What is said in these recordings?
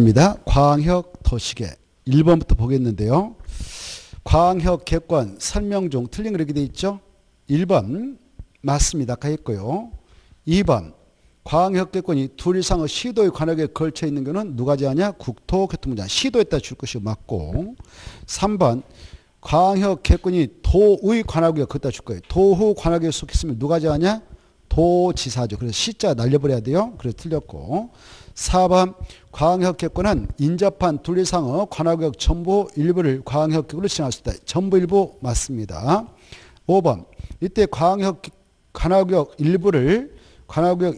입니다. 광역 도시계 1번부터 보겠는데요. 광역 객관 설명 중 틀린 거 이렇게 되어 있죠. 1번 맞습니다. 아까 했고요. 2번 광역 객관이 둘 이상의 시도의 관역에 걸쳐 있는 것은 누가 제하냐? 국토교통부장. 시도에다 줄 것이 맞고. 3번 광역 객관이 도의 관역에 거기다 줄 거예요. 도후 관역에 속했으면 누가 제하냐? 도지사죠. 그래서 시자 날려버려야 돼요. 그래서 틀렸고. 4번 광역객관은 인접한 둘 이상의 관역역 전부 일부를 광역격으로 지정할 수 있다. 전부 일부 맞습니다. 5번 이때 관역역 일부를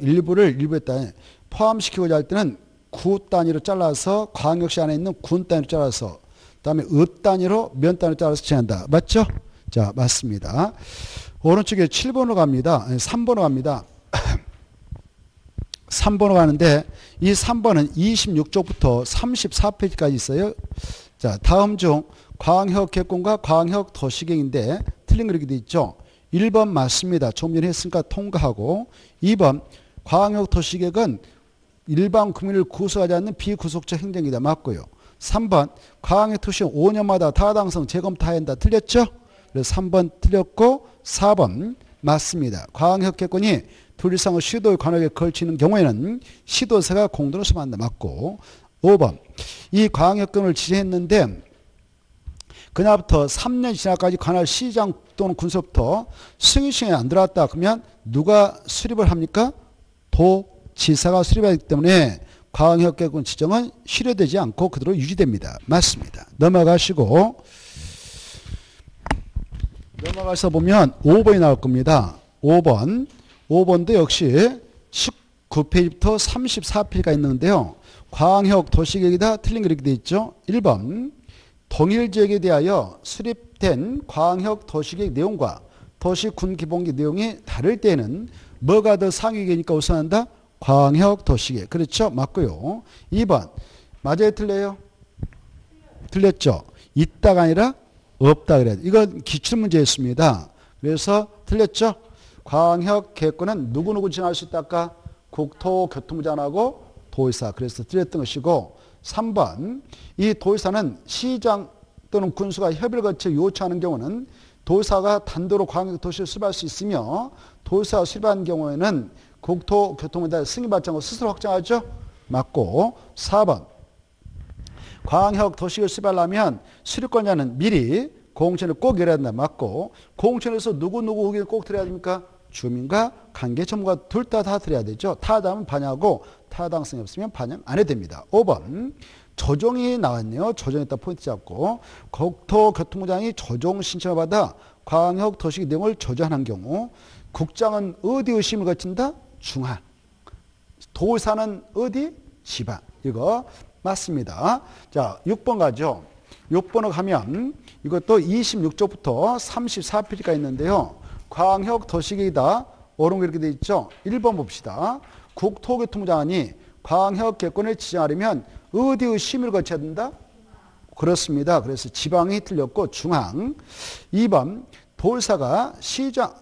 일부에다 포함시키고자 할 때는 구 단위로 잘라서 광역시 안에 있는 군 단위로 잘라서 그다음에 읍 단위로 면 단위로 잘라서 지정한다. 맞죠? 자, 맞습니다. 오른쪽에 7번으로 갑니다. 3번으로 갑니다. 3번으로 가는데 이 3번은 26쪽부터 34페이지까지 있어요. 자, 다음 중 광역객관과 광역도시계획인데 틀린 거 이렇게 돼 있죠. 1번 맞습니다. 좀 전에 했으니까 통과하고. 2번 광역도시계획은 일반 국민을 구속하지 않는 비구속적 행정이다. 맞고요. 3번 광역도시는 5년마다 타당성 재검토해야 한다. 틀렸죠? 그래서 3번 틀렸고 4번 맞습니다. 광역객관이 둘 이상의 시도의 관역에 걸치는 경우에는 시도세가 공동으로 수반한다. 맞고. 5번 이 광역권을 지정했는데 그날부터 3년 지나까지 관할 시장 또는 군수부터 승인시에 안 들어왔다. 그러면 누가 수립을 합니까? 도지사가 수립하기 때문에 광역객관 지정은 실효되지 않고 그대로 유지됩니다. 맞습니다. 넘어가시고 넘어가서 보면 5번이 나올 겁니다. 5번도 역시 19페이지부터 34페이지가 있는데요. 광역 도시계획이다. 틀린 거 이렇게 되어 있죠. 1번 동일지역에 대하여 수립된 광역 도시계획 내용과 도시군 기본계획 내용이 다를 때는 뭐가 더 상위계니까 우선한다? 광역 도시계획. 그렇죠? 맞고요. 2번 맞아요? 틀려요? 틀렸죠? 있다가 아니라 없다 그래야 돼. 이건 기출문제였습니다. 그래서 틀렸죠? 광역객관은 누구누구 지정할 수 있다 아까? 국토교통부장하고 도의사. 그래서 틀렸던 것이고 3번 이 도의사는 시장 또는 군수가 협의를 거쳐 요청하는 경우는 도의사가 단도로 광역도시를 수립할 수 있으며 도의사가 수립한 경우에는 국토교통부장 승인받지 않고 스스로 확정하죠? 맞고. 4번 광역도시를 수립하려면 수립권자는 미리 공천을 꼭 열어야 된다. 맞고. 공천에서 누구누구 의견을 꼭 들어야 됩니까? 주민과 관계 전문가 둘 다 들어야 되죠. 타당하면 반영하고 타당성이 없으면 반영 안 해도 됩니다. 5번 조정이 나왔네요. 조정에다 포인트 잡고 국토교통부장이 조정 신청을 받아 광역도시 내용을 조정하는 경우 국장은 어디 의심을 거친다? 중앙. 도의사는 어디? 지방. 이거 맞습니다. 자, 6번 가죠. 6번으로 가면 이것도 26쪽부터 34페이지가 있는데요. 광역도시계획이다. 옳은 거 이렇게 되어 있죠. 1번 봅시다. 국토교통부장이 광역객관을 지정하려면 어디의 심의를 거쳐야 된다? 그렇습니다. 그래서 지방이 틀렸고 중앙. 2번 도의사가 시장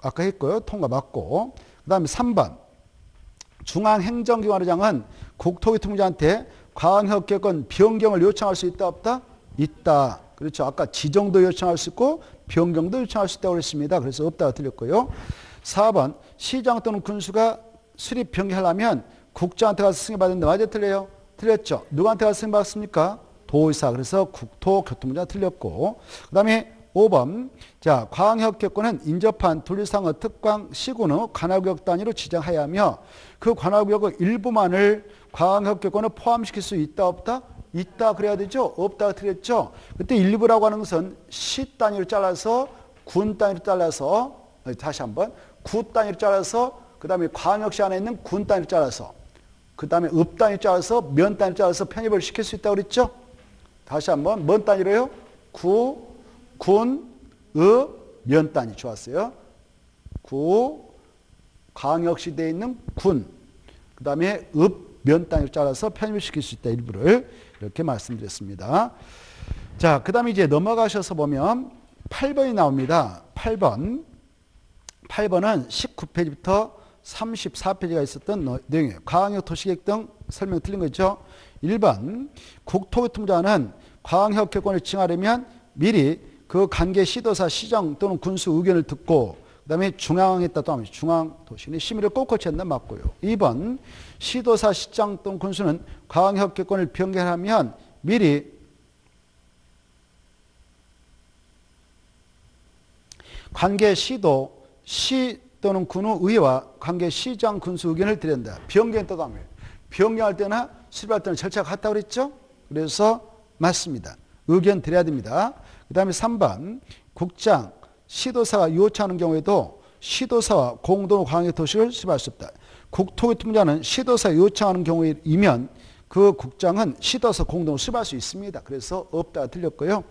아까 했고요. 통과 맞고. 그 다음에 3번 중앙행정기관장은 국토교통부장한테 광역객관 변경을 요청할 수 있다 없다? 있다. 그렇죠. 아까 지정도 요청할 수 있고 변경도 요청할 수 있다고 그랬습니다. 그래서 없다고 틀렸고요. 4번 시장 또는 군수가 수립 변경하려면 국장한테 가서 승인받는데 맞아요? 틀려요? 틀렸죠. 누구한테 가서 승인받습니까? 도의사. 그래서 국토교통부장 틀렸고. 그 다음에 5번 자 광역객관은 인접한 둘 이상의 특강 시군의 관할구역 단위로 지정해야 하며 그 관할구역의 일부만을 광역객관을 포함시킬 수 있다 없다? 있다 그래야 되죠. 없다 틀렸죠. 그때 일부라고 하는 것은 시 단위로 잘라서 군 단위로 잘라서 다시 한번 구 단위로 잘라서 그 다음에 광역시 안에 있는 군 단위로 잘라서 그 다음에 읍 단위로 잘라서 면 단위로 잘라서 편입을 시킬 수 있다고 그랬죠. 다시 한번 뭔 단위로요? 구, 군, 읍, 면 단위. 좋았어요. 구, 광역시대에 있는 군, 그 다음에 읍, 면 단위로 잘라서 편입을 시킬 수 있다. 일부를 이렇게 말씀드렸습니다. 자, 그 다음에 이제 넘어가셔서 보면 8번이 나옵니다. 8번은 19페이지부터 34페이지가 있었던 내용이에요. 광역도시계획 등 설명 틀린 거 있죠? 1번 국토교통부장은 광역회권을 칭하려면 미리 그 관계 시도사, 시정 또는 군수 의견을 듣고 그 다음에 중앙에 있다 하면 중앙도시의 심의를 꼭 거쳐야 한다. 맞고요. 2번 시도사, 시장 또는 군수는 광역회권을 변경하면 미리 관계 시도, 시 또는 군의 의회와 관계 시장, 군수 의견을 드려야 한다. 변경했다고 하면 변경할 때나 수립할 때는 절차가 같다고 그랬죠? 그래서 맞습니다. 의견 드려야 됩니다. 그 다음에 3번 국장, 시도사가 요청하는 경우에도 시도사와 공동 광역도시를 수립할 수 없다. 국토교통부장은 시도사가 요청하는 경우이면 그 국장은 시도사 공동으로 수립할 수 있습니다. 그래서 없다가 틀렸고요.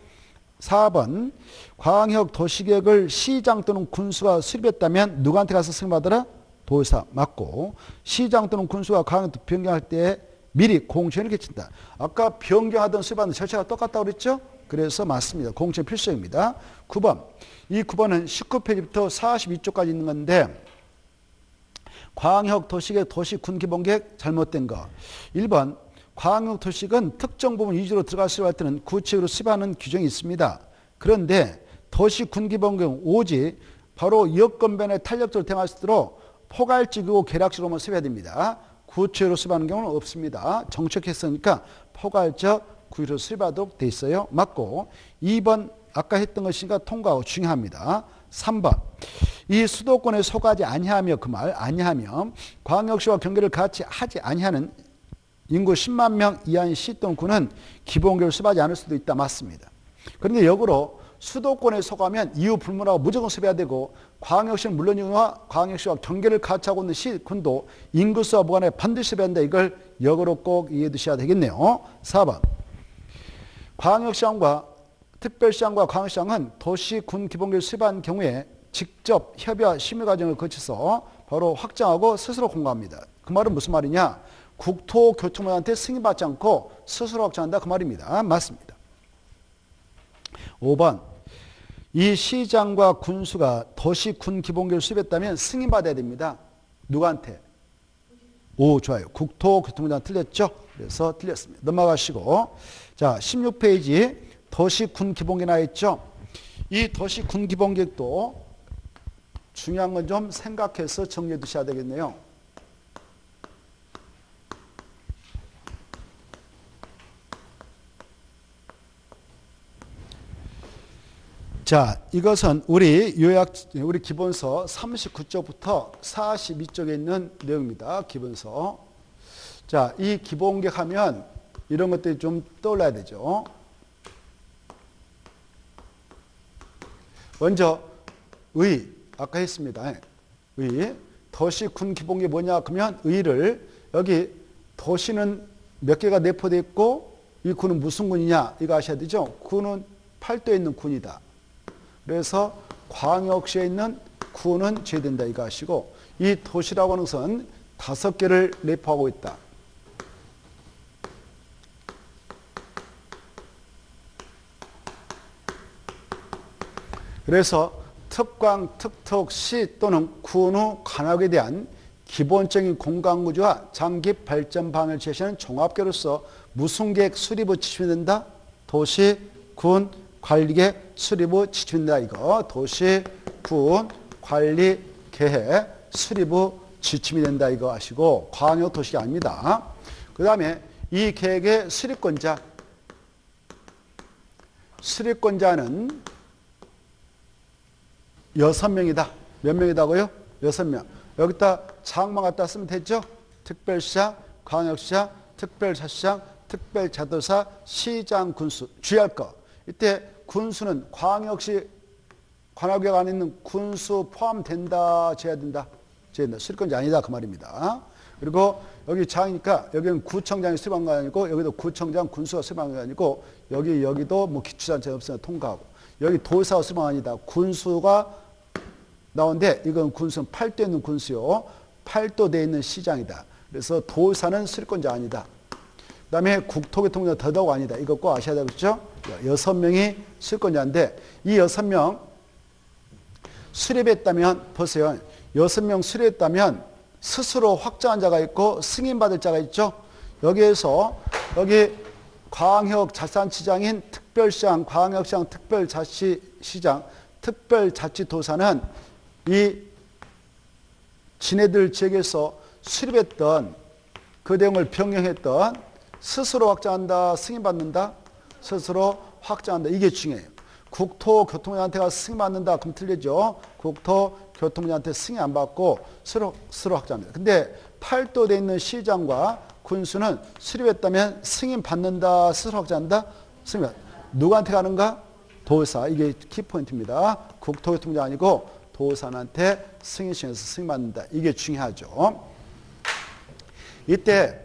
4번 광역도시계획을 시장 또는 군수가 수립했다면 누구한테 가서 승인받으라? 도의사. 맞고 시장 또는 군수가 광역도 변경할 때 미리 공청회를 개친다. 아까 변경하던 수립하는 절차가 똑같다고 그랬죠? 그래서 맞습니다. 공청회 필수입니다. 9번. 이 9번은 19페이지부터 42쪽까지 있는 건데 광역도시계획 도시군기본계획 잘못된 거. 1번 광역도시계획은 특정 부분 위주로 들어갈 수립할 때는 구체적으로 수립하는 규정이 있습니다. 그런데 도시군기본계획은 오직 바로 여건변에 탄력적으로 대응할 수 있도록 포괄적이고 계략적으로만 수립해야 됩니다. 구체적으로 수립하는 경우는 없습니다. 정책했으니까 포괄적 구체적으로 수립하도록 돼 있어요. 맞고 2번 아까 했던 것이니까 통과하고 중요합니다. 3번 이 수도권에 속하지 아니하며 그 말 아니하며 광역시와 경계를 같이 하지 아니하는 인구 10만 명 이하인 시 또는 구는 기본계획을 수립하지 않을 수도 있다. 맞습니다. 그런데 역으로 수도권에 속하면 이유 불문하고 무조건 수립해야 되고 광역시는 물론이거나 광역시와 경계를 같이 하고 있는 시, 군도 인구수와 무관하게 반드시 수립해야 한다. 이걸 역으로 꼭 이해해 두셔야 되겠네요. 4번 광역시장과 특별시장과 광역시장은 도시, 군 기본계획을 수립한 경우에 직접 협의와 심의 과정을 거쳐서 바로 확정하고 스스로 공고합니다. 그 말은 무슨 말이냐? 국토교통부한테 승인받지 않고 스스로 확정한다. 그 말입니다. 맞습니다. 5번 이 시장과 군수가 도시, 군 기본계획을 수립했다면 승인받아야 됩니다. 누구한테? 오, 좋아요. 국토교통부장 틀렸죠? 그래서 틀렸습니다. 넘어가시고 자 16페이지 도시, 군 기본계획 나와 있죠? 이 도시, 군 기본계획도 중요한 건 좀 생각해서 정리해 두셔야 되겠네요. 자, 이것은 우리 기본서 39쪽부터 42쪽에 있는 내용입니다. 기본서. 자, 이 기본계획 하면 이런 것들이 좀 떠올라야 되죠. 먼저 아까 했습니다. 도시, 군 기본계획 뭐냐 그러면 의를 여기 도시는 몇 개가 내포되어 있고 이 군은 무슨 군이냐 이거 아셔야 되죠. 군은 팔도에 있는 군이다. 그래서 광역시에 있는 군은 제외된다 이거 아시고 이 도시라고 하는 것은 5개를 내포하고 있다. 그래서 특광, 특특, 시 또는 군의 관역에 대한 기본적인 공간구조와 장기 발전 방향을 제시하는 종합계획으로서 무슨 계획 수립을 지침이 된다? 도시, 군, 관리계획 수립의 지침이 된다. 이거 도시, 군, 관리, 계획 수립의 지침이 된다. 이거 아시고 광역 도시가 아닙니다. 그 다음에 이 계획의 수립권자는 6명이다. 몇 명이다고요? 6명. 여기다 장만 갖다 쓰면 되죠? 특별시장, 광역시장, 특별자치장, 특별자도사, 시장, 군수. 주의할 거. 이때 군수는 광역시 관할구역 안에 있는 군수 포함된다, 제외된다. 제외된다. 수립권자 아니다. 그 말입니다. 그리고 여기 장이니까 여기는 구청장이 수립한 거 아니고 여기도 구청장, 군수가 수립한 거 아니고 여기도 뭐 기초단체 없으면 통과하고 여기 도사가 수립한 거 아니다. 군수가 나오는데 이건 군수는 팔도에 있는 군수요. 팔도대에 있는 시장이다. 그래서 도사는 수립권자 아니다. 그 다음에 국토교통부가 더더욱 아니다. 이거 꼭 아셔야 되겠죠? 6명이 수립권자인데 이 6명 수립했다면 보세요. 6명 수립했다면 스스로 확정한 자가 있고 승인받을 자가 있죠. 여기에서 여기 광역자산시장인 특별시장, 광역시장, 특별자치시장, 특별자치도사는 이 지네들 지역에서 수립했던 그 내용을 변경했던 스스로 확정한다, 승인받는다, 스스로 확정한다. 이게 중요해요. 국토교통부한테 가서 승인받는다. 그럼 틀리죠. 국토교통부한테 승인 안 받고 스스로 확정합니다. 근데 팔도되어 있는 시장과 군수는 수립했다면 승인받는다, 스스로 확정한다, 승인. 누구한테 가는가? 도사. 이게 키포인트입니다. 국토교통부 아니고 도산한테 승인 신청해서 승인받는다. 이게 중요하죠. 이때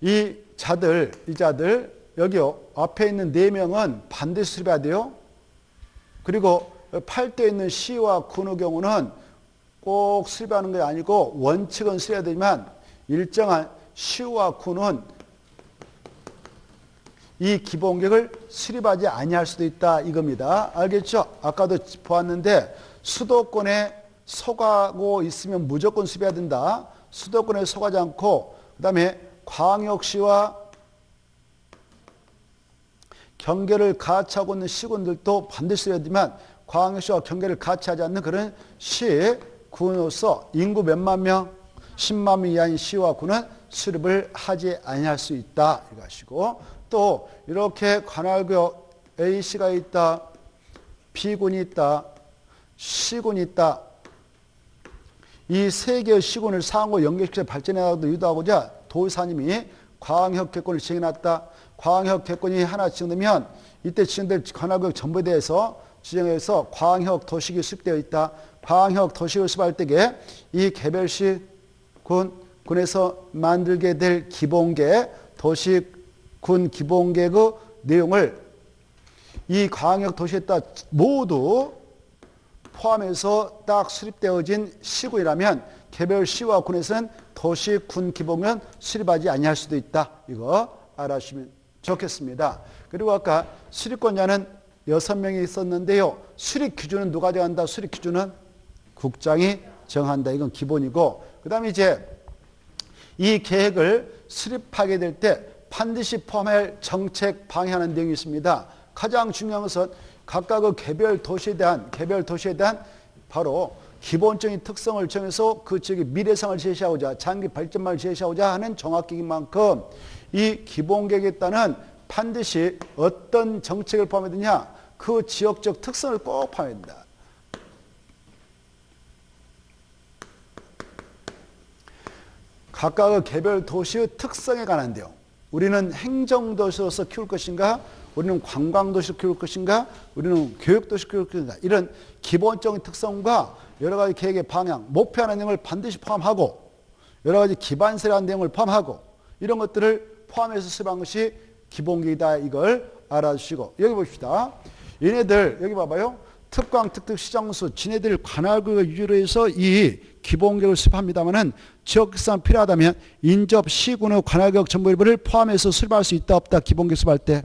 이 자들 여기요. 앞에 있는 4명은 반드시 수립해야 돼요. 그리고 팔도에 있는 시와 군의 경우는 꼭 수립하는 게 아니고 원칙은 수립해야 되지만 일정한 시와 군은 이 기본계획을 수립하지 아니할 수도 있다 이겁니다. 알겠죠? 아까도 보았는데 수도권에 속하고 있으면 무조건 수립해야 된다. 수도권에 속하지 않고 그 다음에 광역시와 경계를 같이 하고 있는 시군들도 반드시 수립해야 되지만 광역시와 경계를 같이 하지 않는 그런 시, 군으로서 인구 몇만 명, 10만 명 이하인 시와 군은 수립을 하지 아니할 수 있다. 이것이고 또 이렇게 관할구역 A시가 있다. B군이 있다. C군이 있다. 이 세 개의 시군을 상호 연계시켜 발전해나가도 유도하고자 도의사님이 광역계획권을 지정해놨다. 광역계획권이 하나 지정되면 이때 지정될 관할구역 전부에 대해서 지정해서 광역도시계획이 수립되어 있다. 광역도시계획을 수립할 때에 이 개별시 군에서 만들게 될 기본계획, 도시군 기본계획의 내용을 이 광역도시에다 모두 포함해서 딱 수립되어진 시군이라면 개별시와 군에서는 도시군 기본은 수립하지 아니할 수도 있다. 이거 알아주시면 좋겠습니다. 그리고 아까 수립권자는 6명이 있었는데요. 수립 기준은 누가 정한다? 수립 기준은 국장이 정한다. 이건 기본이고 그 다음에 이제 이 계획을 수립하게 될 때 반드시 포함할 정책 방향하는 내용이 있습니다. 가장 중요한 것은 각각의 개별 도시에 대한 바로 기본적인 특성을 정해서 그 지역의 미래상을 제시하고자 장기 발전망을 제시하고자 하는 종합계획인 만큼 이 기본계획에 따른 반드시 어떤 정책을 포함해야 되냐? 그 지역적 특성을 꼭 포함해야 된다. 각각의 개별 도시의 특성에 관한 내용. 우리는 행정도시로서 키울 것인가? 우리는 관광도시로 키울 것인가? 우리는 교육도시로 키울 것인가? 이런 기본적인 특성과 여러 가지 계획의 방향, 목표하는 내용을 반드시 포함하고 여러 가지 기반세라는 내용을 포함하고 이런 것들을 포함해서 수립한 것이 기본계획이다. 이걸 알아주시고 여기 봅시다. 얘네들 여기 봐봐요. 특광, 특특, 시장수 지네들 관할구역을 유지로 해서 이 기본계획을 수립합니다마는 지역특성 필요하다면 인접 시군의 관할구역 전부 일부를 포함해서 수립할 수 있다 없다. 기본계획 수립할 때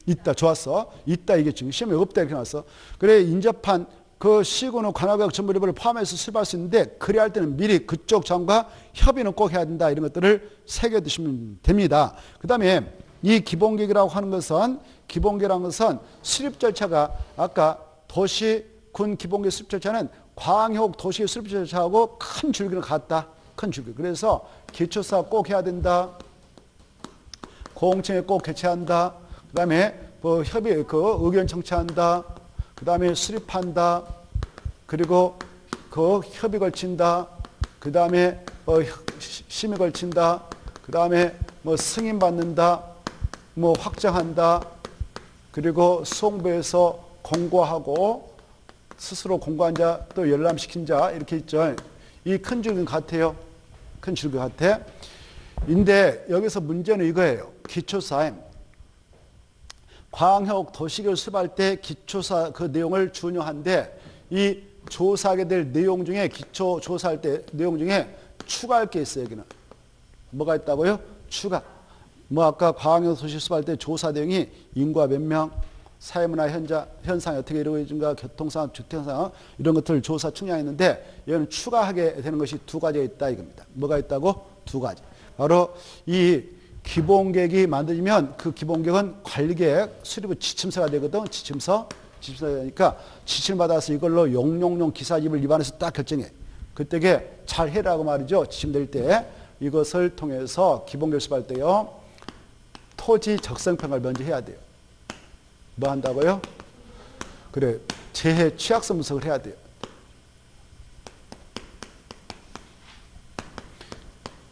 있다. 좋았어. 있다. 이게 지금 시험에 없다. 이렇게 나왔어. 그래 인접한 그 시군의 관할구역 전부 일부를 포함해서 수립할 수 있는데 그래야 할 때는 미리 그쪽 장과 협의는 꼭 해야 된다. 이런 것들을 새겨두시면 됩니다. 그 다음에 이 기본계획이라고 하는 것은 기본계획이라는 것은 수립 절차가 아까 도시군 기본계획 수립 절차는 광역 도시 수립 절차하고 큰 줄기는 같다. 큰 줄기. 그래서 기초사 꼭 해야 된다. 공청회 꼭 개최한다. 그 다음에 협의 의견 청취한다. 그 다음에 수립한다. 그리고 협의 걸친다. 그 다음에 심의 걸친다. 그 다음에 승인 받는다. 확정한다. 그리고 수홍부에서 공고하고 스스로 공고한 자 또 열람시킨 자 이렇게 있죠. 이 큰 줄기는 같아요. 큰 줄기 같아. 인데 여기서 문제는 이거예요. 기초사임. 광역 도시계획을 수립할 때 기초사 그 내용을 준용한데 이 조사하게 될 내용 중에 기초 조사할 때 내용 중에 추가할 게 있어요. 여기는 뭐가 있다고요? 추가. 아까 광역 도시 수립할 때 조사 내용이 인구가 몇 명, 사회문화 현상이 어떻게 이루어지는가, 교통상황, 주택상황 이런 것들을 조사 측량했는데 얘는 추가하게 되는 것이 두 가지가 있다 이겁니다. 뭐가 있다고? 두 가지. 바로 이 기본계획이 만들어지면 그 기본계획은 관리계획, 수립의 지침서가 되거든. 지침서가 되니까 지침을 받아서 이걸로 용용용 기사집을 입안에서 딱 결정해. 그때게 잘 해라고 말이죠. 지침 될 때 이것을 통해서 기본계획 수립할 때요. 토지 적성평가를 먼저 해야 돼요. 뭐 한다고요? 그래, 재해 취약성 분석을 해야 돼요.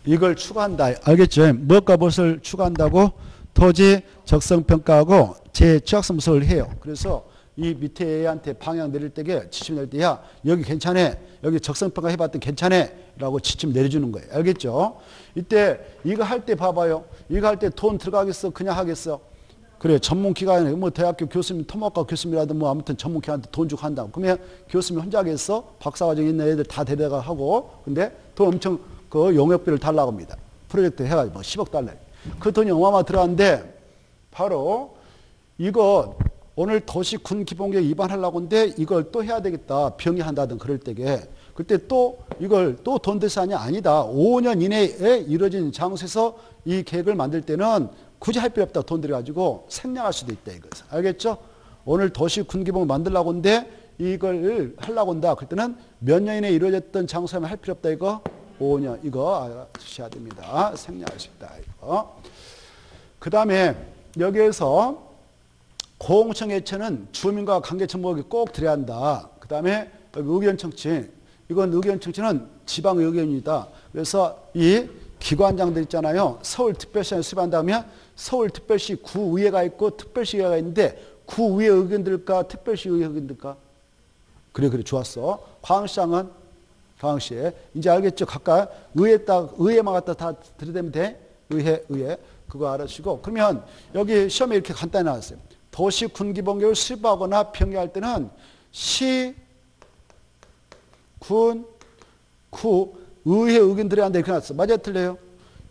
이걸 추가한다. 알겠죠? 무엇과 무엇을 추가한다고? 토지 적성평가하고 재해 취약성 분석을 해요. 그래서 이 밑에 애한테 방향 내릴 때게 지침 내릴 때, 야, 여기 괜찮아. 여기 적성평가 해봤더니 괜찮아. 라고 지침 내려주는 거예요. 알겠죠? 이때 이거 할 때 봐봐요. 이거 할 때 돈 들어가겠어? 그냥 하겠어? 그래, 전문기관에, 뭐 대학교 교수님, 토목과 교수님이라도 뭐 아무튼 전문기관한테 돈 주고 한다고. 그러면 교수님 혼자 하겠어? 박사과정 있는 애들 다 데려가 하고. 근데 돈 엄청 그 용역비를 달라고 합니다. 프로젝트 해가지고 뭐 10억 달러. 그 돈이 어마어마 들어갔는데 바로 이거 오늘 도시군 기본계획 위반하려고 하는데 이걸 또 해야 되겠다. 병의한다든 그럴 때게. 그때 또 이걸 또 돈 대산이 아니다. 5년 이내에 이루어진 장소에서 이 계획을 만들 때는 굳이 할 필요 없다. 돈 들여가지고 생략할 수도 있다. 이거죠. 알겠죠? 오늘 도시군기본을 만들려고 하는데 이걸 하려고 한다. 그럴 때는 몇 년 이내에 이루어졌던 장소에만 할 필요 없다. 이거 5년. 이거 알아주셔야 됩니다. 생략할 수 있다. 이거. 그 다음에 여기에서 공청 개최는 주민과 관계 정보가 꼭 드려야 한다. 그 다음에 의견 청취. 이건 의견 청취는 지방 의견입니다. 그래서 이 기관장들 있잖아요. 서울특별시장에 수립한다면 서울특별시 구의회가 있고 특별시의회가 있는데 구의회 의견들까 특별시 의회 의견들까? 그래 좋았어. 광시장은 광시에 이제 알겠죠? 각각 의회만 갖다 다 들이대면 돼. 의회 그거 알아주시고. 그러면 여기 시험에 이렇게 간단히 나왔어요. 도시군기본계획을 수립하거나 평가할 때는 시, 군, 구, 의회 의견 들어야 한다 이렇게 나왔어. 맞아요? 틀려요?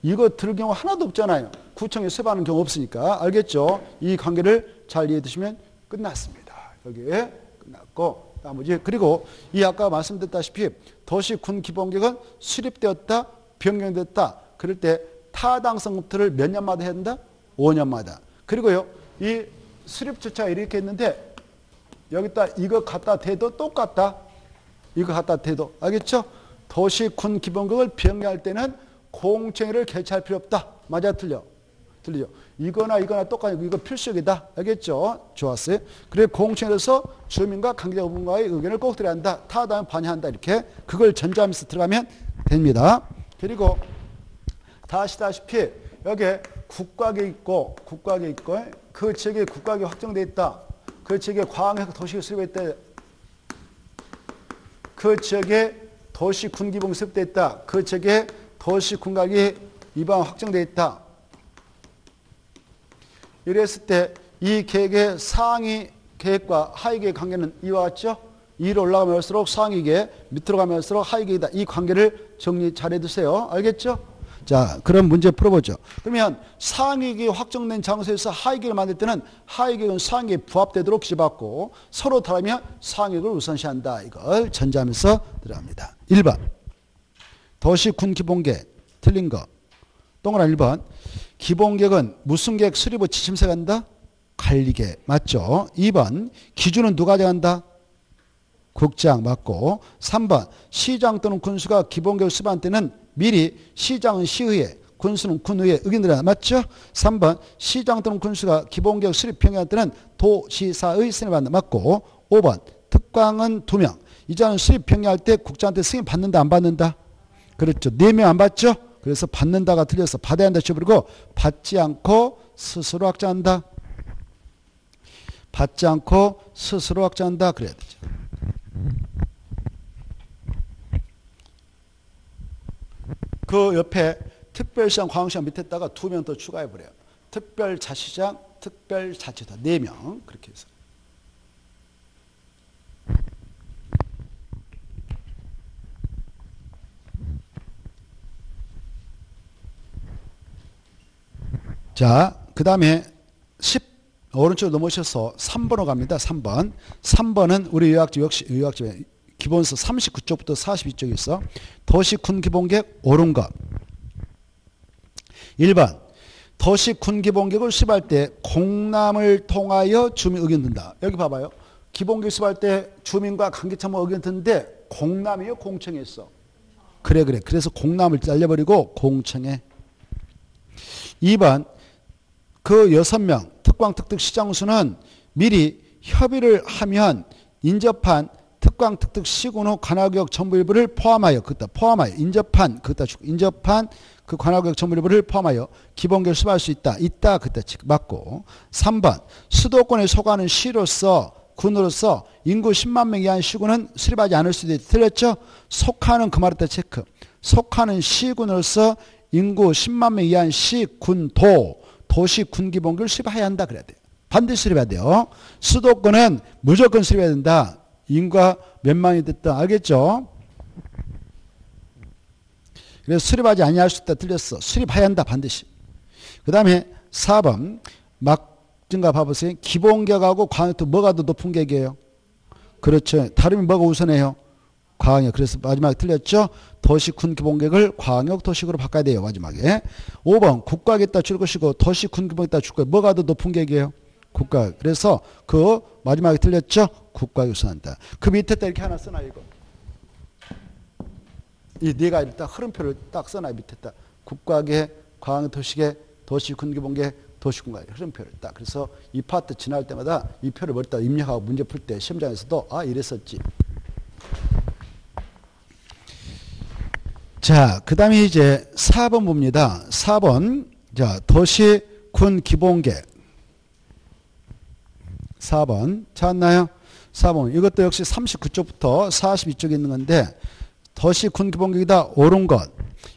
이거 들을 경우 하나도 없잖아요. 구청에 수립하는 경우 없으니까. 알겠죠? 이 관계를 잘 이해해 두시면 끝났습니다. 여기에 끝났고 나머지 그리고 이 아까 말씀드렸다시피 도시군기본계획은 수립되었다, 변경됐다. 그럴 때 타당성 검토를 몇 년마다 해야 된다? 5년마다. 그리고요. 이 수립 절차가 이렇게 했는데 여기다 이거 갖다 대도 똑같다. 이거 갖다 대도. 알겠죠? 도시군기본계획을 변경할 때는 공청회를 개최할 필요 없다. 맞아? 틀려? 틀리죠? 이거나 똑같고 이거 필수적이다. 알겠죠? 좋았어요. 그래 공청회에서 주민과 관계자분과의 의견을 꼭 들어야 한다. 타당하면 반영한다. 이렇게 그걸 전제하면서 들어가면 됩니다. 그리고 다 아시다시피 여기에 국가계획 있고 그 지역에 국가계획 확정되어 있다. 그 지역에 광역 도시가 수립했다. 그 지역에 도시군기본계획이 수립되어 있다. 그 지역에 도시군가계획 위반 확정되어 있다. 이랬을 때 이 계획의 상위 계획과 하위 계획 관계는 이와 같죠? 위로 올라가면 올수록 상위 계획, 밑으로 가면 올수록 하위 계획이다. 이 관계를 정리 잘 해두세요. 알겠죠? 자, 그럼 문제 풀어보죠. 그러면 상위 계획이 확정된 장소에서 하위 계획을 만들 때는 하위 계획은 상위 계획에 부합되도록 지받고 서로 다르면 상위 계획을 우선시한다. 이걸 전제하면서 들어갑니다. 1번 도시군기본계획 틀린 거. 동그란 1번 기본계획은 무슨 계획 수립 후 지침서 간다? 관리계획 맞죠? 2번 기준은 누가 정한다? 국장 맞고. 3번 시장 또는 군수가 기본계획 수립한 때는 미리 시장은 시의회, 군수는 군의회 의견들이 맞죠? 3번 시장 또는 군수가 기본계획 수립 평가할 때는 도시사의 승인을 받는다 맞고. 5번 특광은 2명. 이자는 수립 평가할 때 국장한테 승인 받는다 안 받는다? 그렇죠. 4명 안 받죠? 그래서 받는다가 틀려서 받아야 한다 쳐버리고 받지 않고 스스로 확정한다. 받지 않고 스스로 확정한다. 그래야 되죠. 그 옆에 특별시장, 광역시장 밑에다가 2명 더 추가해버려요. 특별자치장, 특별자치도 4명. 그렇게 해서. 자, 그 다음에 오른쪽으로 넘어오셔서 3번으로 갑니다. 3번. 3번은 우리 요약집 역시 요약집에 기본서 39쪽부터 42쪽에 있어. 도시군 기본계획 옳은 것. 1번. 도시군 기본계획을 수립할 때 공람을 통하여 주민 의견 든다. 여기 봐봐요. 기본계획 수립할 때 주민과 관계청만 의견 듣는데 공람이요? 공청회 있어. 그래. 그래서 공람을 잘려버리고 공청회. 2번. 그 6명 특광특특시장수는 미리 협의를 하면 인접한 특광특특 시군 후 관할구역 전부 일부를 포함하여 인접한 그 관할구역 전부 일부를 포함하여 기본계획을 수립할 수 있다. 그때 맞고. 3번 수도권에 속하는 시로서 군으로서 인구 10만 명 이하의 시군은 수립하지 않을 수도 있다. 틀렸죠? 속하는 그 말을 다 체크. 속하는 시군으로서 인구 10만 명 이하의 시, 군, 도시 군 기본계획을 수립해야 한다. 그래야 돼요. 반드시 수립해야 돼요. 수도권은 무조건 수립해야 된다. 인구가 몇만이 됐다. 알겠죠? 그래서 수립하지 아니할 수 있다. 틀렸어. 수립해야 한다. 반드시. 그 다음에 4번 막증가 봐보세요. 기본계획하고 광역도 뭐가 더 높은 계획이에요? 그렇죠. 다르면 뭐가 우선해요? 광역. 그래서 마지막에 틀렸죠? 도시군 기본계획을 광역도시구로 바꿔야 돼요. 마지막에. 5번 국가계획다 줄 것이고 도시군 기본계획다 줄 거예요. 뭐가 더 높은 계획이에요? 국가. 그래서 그 마지막에 틀렸죠? 국가계획 우선한다. 그 밑에다 이렇게 하나 써놔 이거. 이 네 가지를 딱 흐름표를 딱 써놔 밑에다. 국가계획, 광역도시계획, 도시군 기본계획, 도시군과의 흐름표를 딱. 그래서 이 파트 지날 때마다 이 표를 머리다 입력하고 문제 풀 때 시험장에서도 아 이랬었지. 자, 그 다음에 이제 4번 봅니다. 4번. 자, 도시군 기본계획. 4번. 찾았나요? 4번. 이것도 역시 39쪽부터 42쪽에 있는 건데, 도시군 기본계획이다. 옳은 것.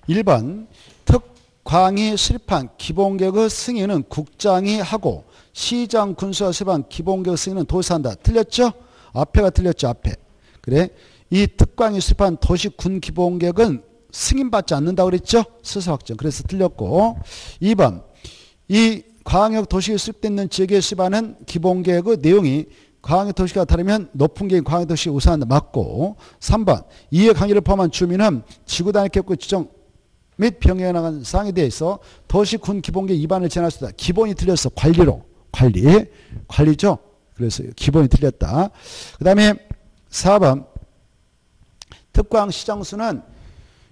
1번. 특광이 수립한 기본계획의 승인은 국장이 하고, 시장 군수가 수립한 기본계획 승인은 도시가 한다. 틀렸죠? 앞에가 틀렸죠? 앞에. 그래. 이 특광이 수립한 도시군 기본계획은 승인받지 않는다고 그랬죠? 스스로 확정. 그래서 틀렸고. 2번. 이 광역도시에 수립되는 지역에 수립하는 기본계획의 내용이 광역도시가 다르면 높은 계획 광역도시에 우선한다. 맞고. 3번. 이해 강의를 포함한 주민은 지구단위 계획 지정 및 변경해 나간 사항에 대해서 도시군 기본계획 위반을 제한할 수 있다. 기본이 틀렸어. 관리로. 관리죠? 그래서 기본이 틀렸다. 그 다음에 4번. 특광시장수는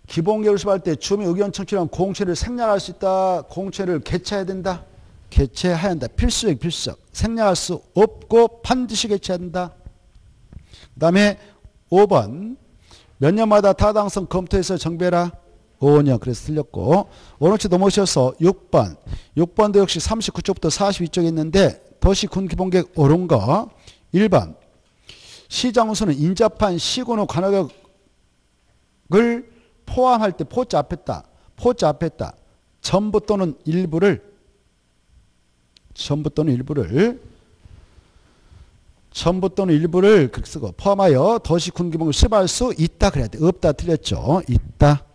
기본계획을 수립할 때 주민 의견 청취랑 공채를 생략할 수 있다. 공채를 개최해야 된다. 개최해야 한다. 필수적. 생략할 수 없고 반드시 개최해야 된다. 그 다음에 5번. 몇 년마다 타당성 검토해서 정비해라. 5년. 그래서 틀렸고. 오른쪽 넘어오셔서 6번. 6번도 역시 39쪽부터 42쪽에 있는데 도시군 기본계획 옳은 거. 1번. 시장우수는 인접한 시군의 관할구역을 포함할 때 포자 앞에다. 전부 또는 일부를 그렇게 쓰고 포함하여 도시군 기본계획을 수립할 수 있다 그래야 돼. 없다 틀렸죠.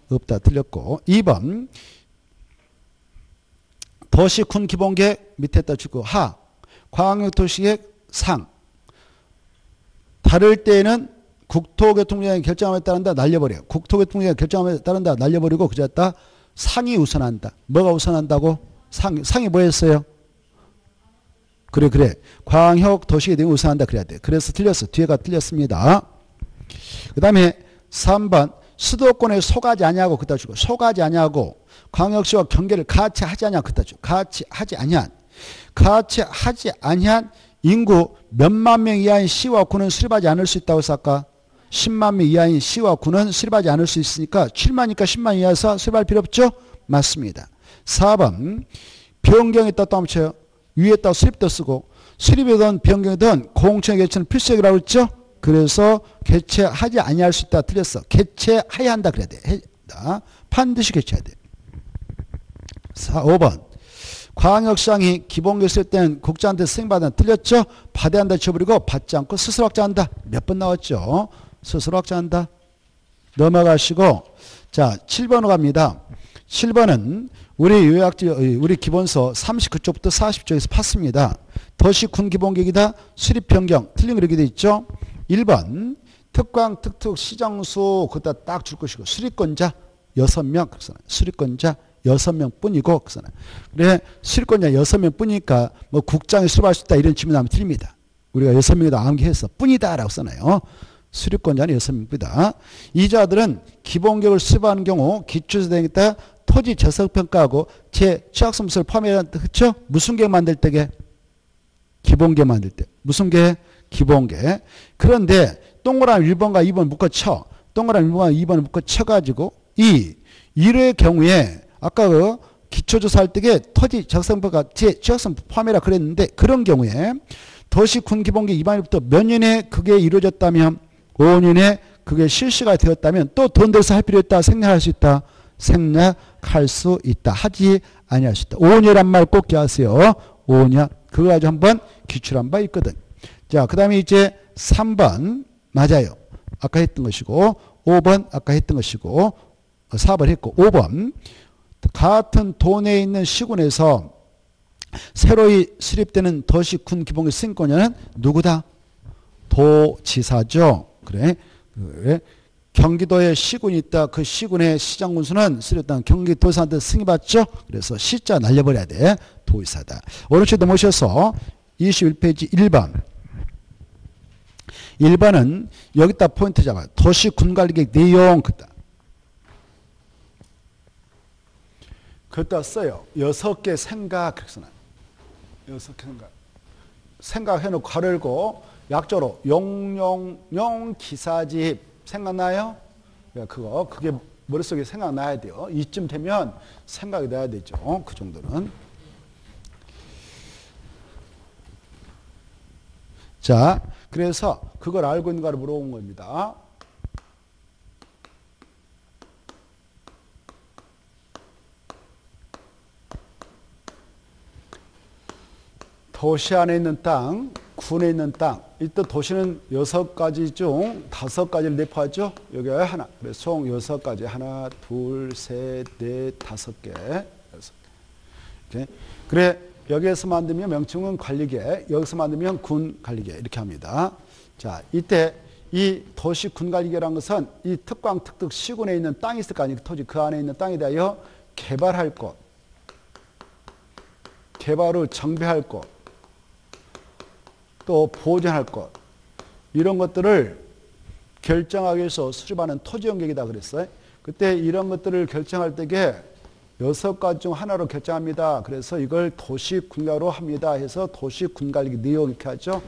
없다 틀렸고. 2번 도시군 기본계획 밑에다 주고 하 광역도시계획 상 다를 때에는 국토교통부장이 결정함에 따른다 날려버려. 국토교통부장이 결정함에 따른다 날려버리고 그저다 상이 우선한다. 뭐가 우선한다고? 상이 뭐였어요? 그래. 광역도시에 대해 우선한다 그래야 돼. 그래서 틀렸어. 뒤에가 틀렸습니다. 그 다음에 3번 수도권에 속하지 아니하고 그다 주고 속하지 아니하고 광역시와 경계를 같이 하지 아니하고 그다 주고 같이 하지 아니한 인구 몇만 명 이하인 시와 군은 수립하지 않을 수 있다고 해서 아까 10만 명 이하인 시와 군은 수립하지 않을 수 있으니까 7만이니까 10만 이하에서 수립할 필요 없죠? 맞습니다. 4번 변경에 따라 쳐요. 위에다 수립도 쓰고 수립이든 변경이든 공청회 개최는 필수적이라고 했죠? 그래서 개최하지 아니할 수 있다. 틀렸어. 개최해야 한다 그래야 돼. 반드시 개최해야 돼. 5번 광역시장이 기본계획 쓸 때는 국장한테 승인받아. 틀렸죠? 받아야 한다 쳐버리고 받지 않고 스스로 확정한다. 몇 번 나왔죠? 스스로 확정한다. 넘어가시고 자 7번으로 갑니다. 7번은 우리 기본서 39쪽부터 40쪽에서 팠습니다. 도시군 기본계획이다. 수립 변경. 틀린 거 이렇게 돼 있죠. 1번 특광 특특 시장수 그다 딱 줄 것이고 수립권자 6명. 수립권자 6명 뿐이고 그래 수립권자 6명 뿐이니까 뭐 국장이 수립할 수 있다 이런 질문하면 틀립니다. 우리가 6명이다 암기해서 뿐이다 라고 써놔요. 수립권자는 6명뿐이다. 이자들은 기본계획을 수립하는 경우 기초재정에다 토지 재석평가하고 취약점수를 포함해야 그렇죠? 무슨 계획 만들 때게? 기본계획 만들 때. 무슨 계획? 기본계획. 그런데 동그라미 1번과 2번 묶어쳐. 동그라미 1번과 2번을 묶어쳐가지고 이의 경우에 아까 그 기초조사할 때게 토지 재석평가 취약점 포함해라 그랬는데 그런 경우에 도시군 기본계획 2반부터 몇 년에 그게 이루어졌다면 5년에 그게 실시가 되었다면 또 돈 들여서 할 필요 있다. 생략할 수 있다. 생략할 수 있다. 하지 아니할 수 있다. 5년이란 말 꼭 기억하세요. 5년. 그거 가지고 한번 기출한 바 있거든. 자, 그 다음에 이제 3번 맞아요. 아까 했던 것이고 5번 아까 했던 것이고 4번 했고 5번 같은 도내에 있는 시군에서 새로이 수립되는 도시군 기본계획 승인권자는 누구다? 도지사죠. 그래. 경기도에 시군이 있다. 그 시군의 시장군수는 수립된 경기도지사한테 승인받죠. 그래서 시자 날려버려야 돼. 도지사다. 오른쪽 넘으셔서 21페이지 1번. 1번은 여기다 포인트 잡아요. 도시군관리계획 내용 그다 써요. 6개 생각. 그래서 6개 생각. 생각해놓고 괄호 열고 약조로 용용용 기사집 생각나요? 그게 머릿속에 생각나야 돼요. 이쯤 되면 생각이 나야 되죠. 그 정도는. 자, 그래서 그걸 알고 있는가를 물어본 겁니다. 도시 안에 있는 땅, 군에 있는 땅. 이때 도시는 6가지 중 5가지를 내포하죠. 여기 하나. 그래서 총 6가지. 하나, 둘, 셋, 넷, 5개. 6개. 그래, 여기에서 만들면 명칭은 관리계, 여기서 만들면 군 관리계. 이렇게 합니다. 자, 이때 이 도시 군 관리계라는 것은 이 특광, 특특 시군에 있는 땅이 있을 거 아니에요. 토지 그 안에 있는 땅에 대하여 개발할 것, 개발을 정비할 것, 또 보존할 것 이런 것들을 결정하기 위해서 수립하는 토지연계획이다 그랬어요. 그때 이런 것들을 결정할 때에 6가지 중 하나로 결정합니다. 그래서 이걸 도시군가로 합니다. 해서 도시군관리 내용 이렇게 하죠.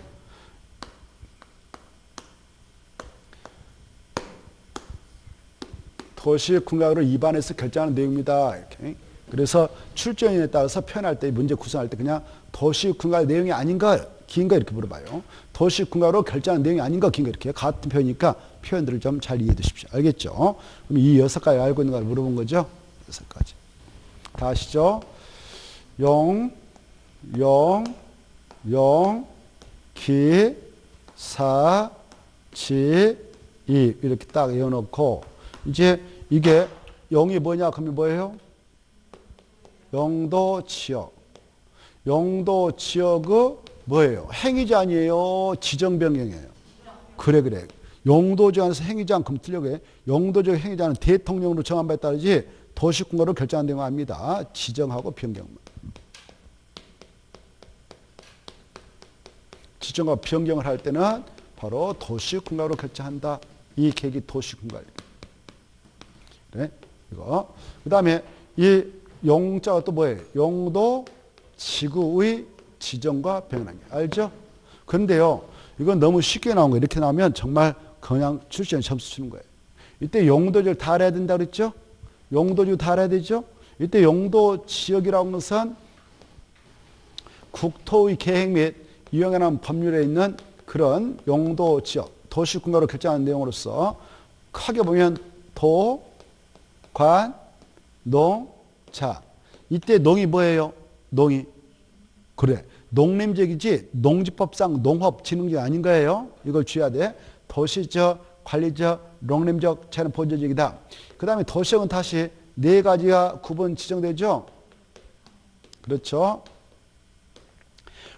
도시군가로 입안해서 결정하는 내용입니다. 이렇게. 그래서 출전인에 따라서 표현할 때 문제 구성할 때 그냥 도시군가 내용이 아닌가 긴가 이렇게 물어봐요. 도시군가로 결정하는 내용이 아닌가 긴가 이렇게 같은 표현이니까 표현들을 좀 잘 이해해 주십시오. 알겠죠? 그럼 이 6가지 알고 있는 걸 물어본 거죠? 6가지. 다 아시죠? 용, 기, 사, 지, 이 이렇게 딱 외워놓고 이제 이게 용이 뭐냐 그러면 뭐예요? 용도 지역. 용도 지역의 뭐예요? 행위자 아니에요? 지정 변경이에요. 그래. 용도 지역에서 행위자 그럼 틀려고 해. 용도 지역 행위자는 대통령으로 정한 바에 따르지 도시군가로 결정한 내용 아닙니다. 지정하고 변경만. 지정과 변경을 할 때는 바로 도시군가로 결정한다. 이 계획이 도시군가. 그래? 이거. 그 다음에 이 용자가 또 뭐예요? 용도 지구의 지정과 변경하는 게 알죠? 그런데요, 이건 너무 쉽게 나온 거예요. 이렇게 나오면 정말 그냥 출시에 점수 주는 거예요. 이때 용도지를 다 알아야 된다 그랬죠? 용도지를 다 알아야 되죠? 이때 용도 지역이라고 하는 것은 국토의 계획 및 이용에 관한 법률에 있는 그런 용도 지역, 도시군가로 결정하는 내용으로서 크게 보면 도, 관, 농, 자. 이때 농이 뭐예요? 농이. 그래. 농림지역이지 농지법상 농업진흥지역 아닌 거예요. 이걸 주의해야 돼. 도시적, 관리적, 농림적, 자연 보존지역이다. 그 다음에 도시역은 다시 네 가지가 구분 지정되죠. 그렇죠.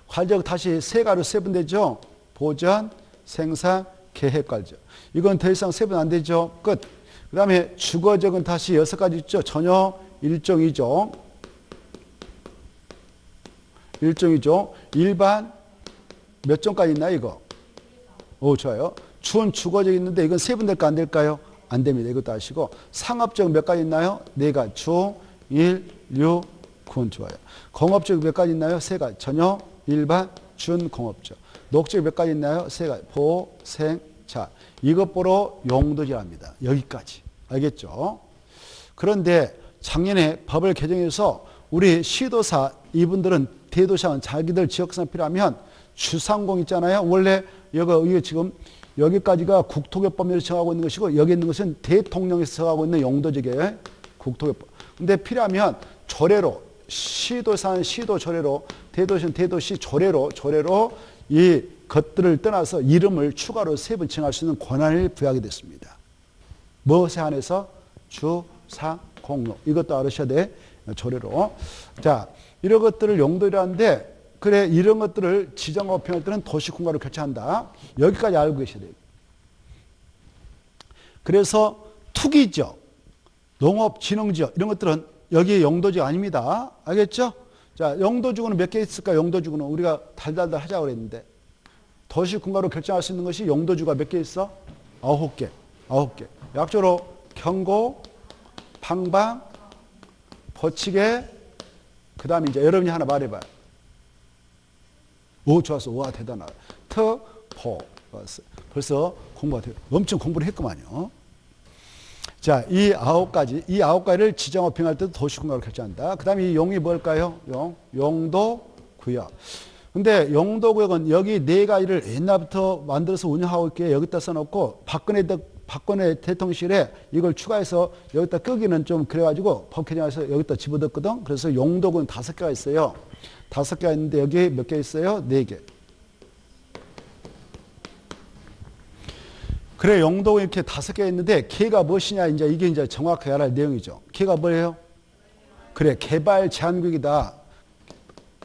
관리적 다시 세 가지로 세분되죠. 보전, 생산, 계획 관리적. 이건 더 이상 세분 안 되죠. 끝. 그 다음에 주거적은 다시 6가지 있죠. 전혀 1종, 2종. 1종, 2종. 일반 몇 종까지 있나요, 이거? 오, 좋아요. 준 주거적 있는데 이건 세분될까 안 될까요? 안 됩니다. 이것도 아시고. 상업적 몇 가지 있나요? 4가지. 중, 1, 6, 군. 좋아요. 공업적 몇 가지 있나요? 3가지. 전혀, 일반, 준, 공업적. 녹적 몇 가지 있나요? 3가지. 보, 생, 자. 이것 보러 용도지랍니다. 여기까지. 알겠죠? 그런데 작년에 법을 개정해서 우리 시도사 이분들은 대도시하면 자기들 지역상 필요하면 주상공 있잖아요. 원래 이게 지금 여기까지가 국토교법률에 정하고 있는 것이고 여기 있는 것은 대통령에서 정하고 있는 용도지계의 국토교법. 근데 필요하면 조례로 시도사는 시도 조례로 대도시는 대도시 조례로 이 것들을 떠나서 이름을 추가로 세분 정할 수 있는 권한을 부여하게 됐습니다. 무엇에 한해서? 주, 상, 공로. 이것도 알으셔야 돼. 조례로. 자, 이런 것들을 용도라는데 그래 이런 것들을 지정하고 표현할 때는 도시군가로 교체한다. 여기까지 알고 계셔야 돼요. 그래서 투기지역, 농업진흥지역 이런 것들은 여기 용도지역 아닙니다. 알겠죠? 자, 용도지구는 몇 개 있을까? 용도지구는 우리가 달달달 하자고 그랬는데 도시군가로 결정할 수 있는 것이 용도지구가 몇 개 있어? 9개. 9개. 약조로 경고, 방방, 거치게, 그 다음에 이제 여러분이 하나 말해봐요. 오, 좋았어. 와, 대단하다. 포. 벌써 공부가 돼요. 엄청 공부를 했구만요. 자, 이 9가지를 지정하고 평할 때도 도시군가로 결정한다. 그 다음에 이 용이 뭘까요? 용도구역. 근데 용도구역은 여기 4가지를 옛날부터 만들어서 운영하고 있게 여기다 써놓고 박근혜 대통령실에 이걸 추가해서 여기다 끄기는 좀 그래가지고 법 개정해서 여기다 집어넣었거든. 그래서 용도구는 5개가 있어요. 5개가 있는데 여기 몇 개 있어요? 4개. 그래, 용도구 이렇게 5개 있는데 걔가 무엇이냐 이제 이게 이제 정확하게 알아야 할 내용이죠. 걔가 뭐예요? 그래, 개발 제한구역이다.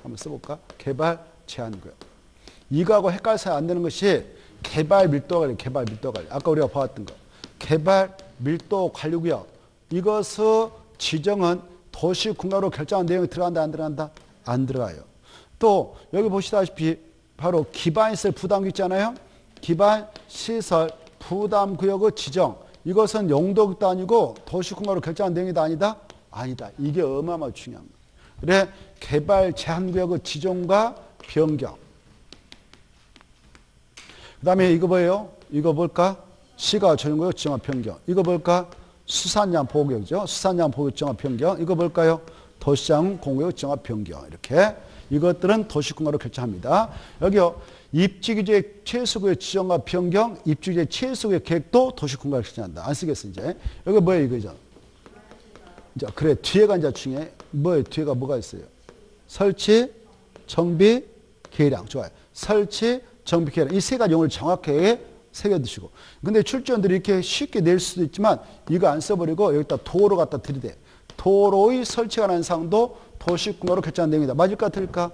한번 써볼까? 개발 제한구역. 이거하고 헷갈려서 안 되는 것이 개발 밀도 관리, 개발 밀도 관리. 아까 우리가 봐왔던 거. 개발 밀도 관리구역. 이것의 지정은 도시군가로 결정한 내용이 들어간다, 안 들어간다? 안 들어가요. 또 여기 보시다시피 바로 기반시설 부담구 있잖아요. 기반시설 부담구역의 지정. 이것은 용도구역도 아니고 도시군가로 결정한 내용이다, 아니다? 아니다. 이게 어마어마하게 중요한 거예요. 그래, 개발 제한구역의 지정과 변경. 그 다음에 이거 뭐예요? 이거 뭘까? 시가 조정구역 지정과 변경. 이거 뭘까? 수산양 보호구역이죠. 수산양 보호구역 지정과 변경. 이거 뭘까요? 도시장 공구역 지정과 변경. 이렇게 이것들은 도시군가로 결정합니다. 여기요. 입지규제 최소구역 지정과 변경, 입지규제 최소구역 계획도 도시군가로 결정한다. 안 쓰겠어 이제. 여기 뭐예요 이거죠? 이제 그래 뒤에가 이제 중에 뭐예요? 뒤에가 뭐가 있어요? 설치, 정비, 계량. 좋아요. 설치, 정비, 계량. 이 3가지 용어를 정확하게 새겨두시고. 근데 출제원들이 이렇게 쉽게 낼 수도 있지만 이거 안 써버리고 여기다 도로 갖다 들이대. 도로의 설치가 난 사항도 도시군가로 결정한 내용이다. 맞을까 틀릴까?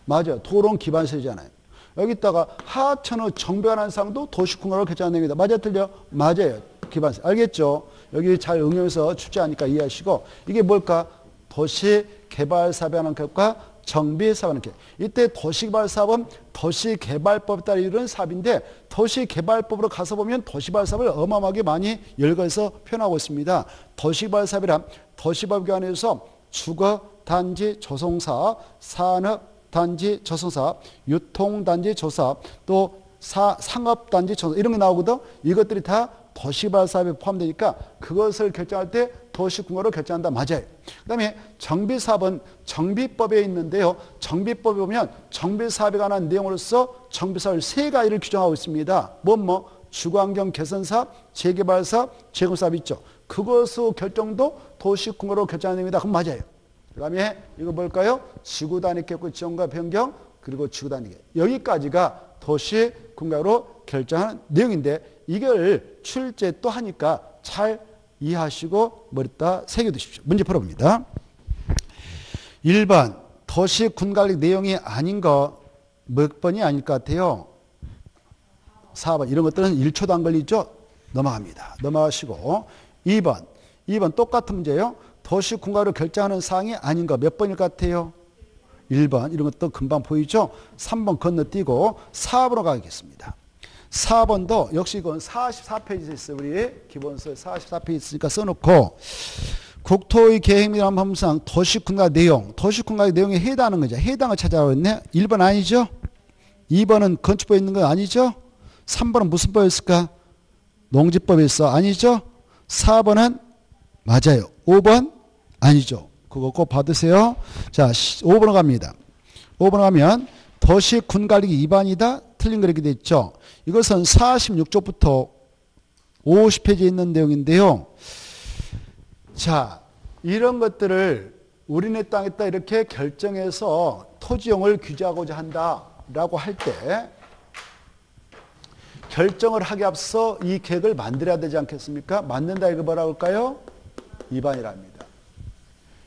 맞아요. 도로는 기반시설이잖아요. 여기다가 하천의 정비가 난 사항도 도시군가로 결정한 내용이다. 맞아 틀려? 맞아요. 기반시설. 알겠죠? 여기 잘 응용해서 출제하니까 이해하시고 이게 뭘까? 도시개발사업에 관한 계획과 정비사업하는 계획. 이때 도시개발사업은 도시개발법에 따라 이루는 사업인데 도시개발법으로 가서 보면 도시개발사업을 어마어마하게 많이 열거해서 표현하고 있습니다. 도시개발사업이란 도시개발기관에서 주거단지 조성사업, 산업단지 조성사업, 유통단지 조사업, 또 상업단지 조성 이런 게 나오거든. 이것들이 다 도시개발사업에 포함되니까 그것을 결정할 때 도시군가로 결정한다. 맞아요. 그 다음에 정비사업은 정비법에 있는데요. 정비법에 보면 정비사업에 관한 내용으로서 정비사업을 3가지를 규정하고 있습니다. 주거환경 개선사업, 재개발사업, 재건사업 있죠. 그것의 결정도 도시군가로 결정하는 내용이다. 그럼 맞아요. 그 다음에 이거 뭘까요? 지구단위 계획 지정과 변경 그리고 지구단위 계획. 여기까지가 도시군가로 결정하는 내용인데 이걸 출제 또 하니까 잘 이해하시고 머리다 새겨두십시오. 문제 풀어봅니다. 1번 도시 군관리 내용이 아닌 거 몇 번이 아닐 것 같아요? 4번. 이런 것들은 1초도 안 걸리죠? 넘어갑니다. 넘어가시고 2번 똑같은 문제예요. 도시 군관리로 결정하는 사항이 아닌 거 몇 번일 것 같아요? 1번. 이런 것도 금방 보이죠? 3번 건너뛰고 4번으로 가겠습니다. 4번도 역시 이건 44페이지에 있어요. 우리 기본서에 44페이지 있으니까 써놓고 국토의 계획 및 함상 도시군관 내용, 도시군관 내용에 해당하는 거죠. 해당을 찾아오고 있네. 1번 아니죠? 2번은 건축법에 있는 거 아니죠? 3번은 무슨 법이었을까? 농지법에 있어. 아니죠? 4번은 맞아요. 5번 아니죠. 그거 꼭 받으세요. 자, 5번으로 갑니다. 5번으로 가면 도시군관리 위반이다. 틀린 거 이렇게 돼 있죠. 이것은 46쪽부터 50페이지에 있는 내용인데요. 자, 이런 것들을 우리네 땅에다 이렇게 결정해서 토지용을 규제하고자 한다라고 할 때 결정을 하기 앞서 이 계획을 만들어야 되지 않겠습니까? 만든다 이거 뭐라고 할까요? 위반이랍니다.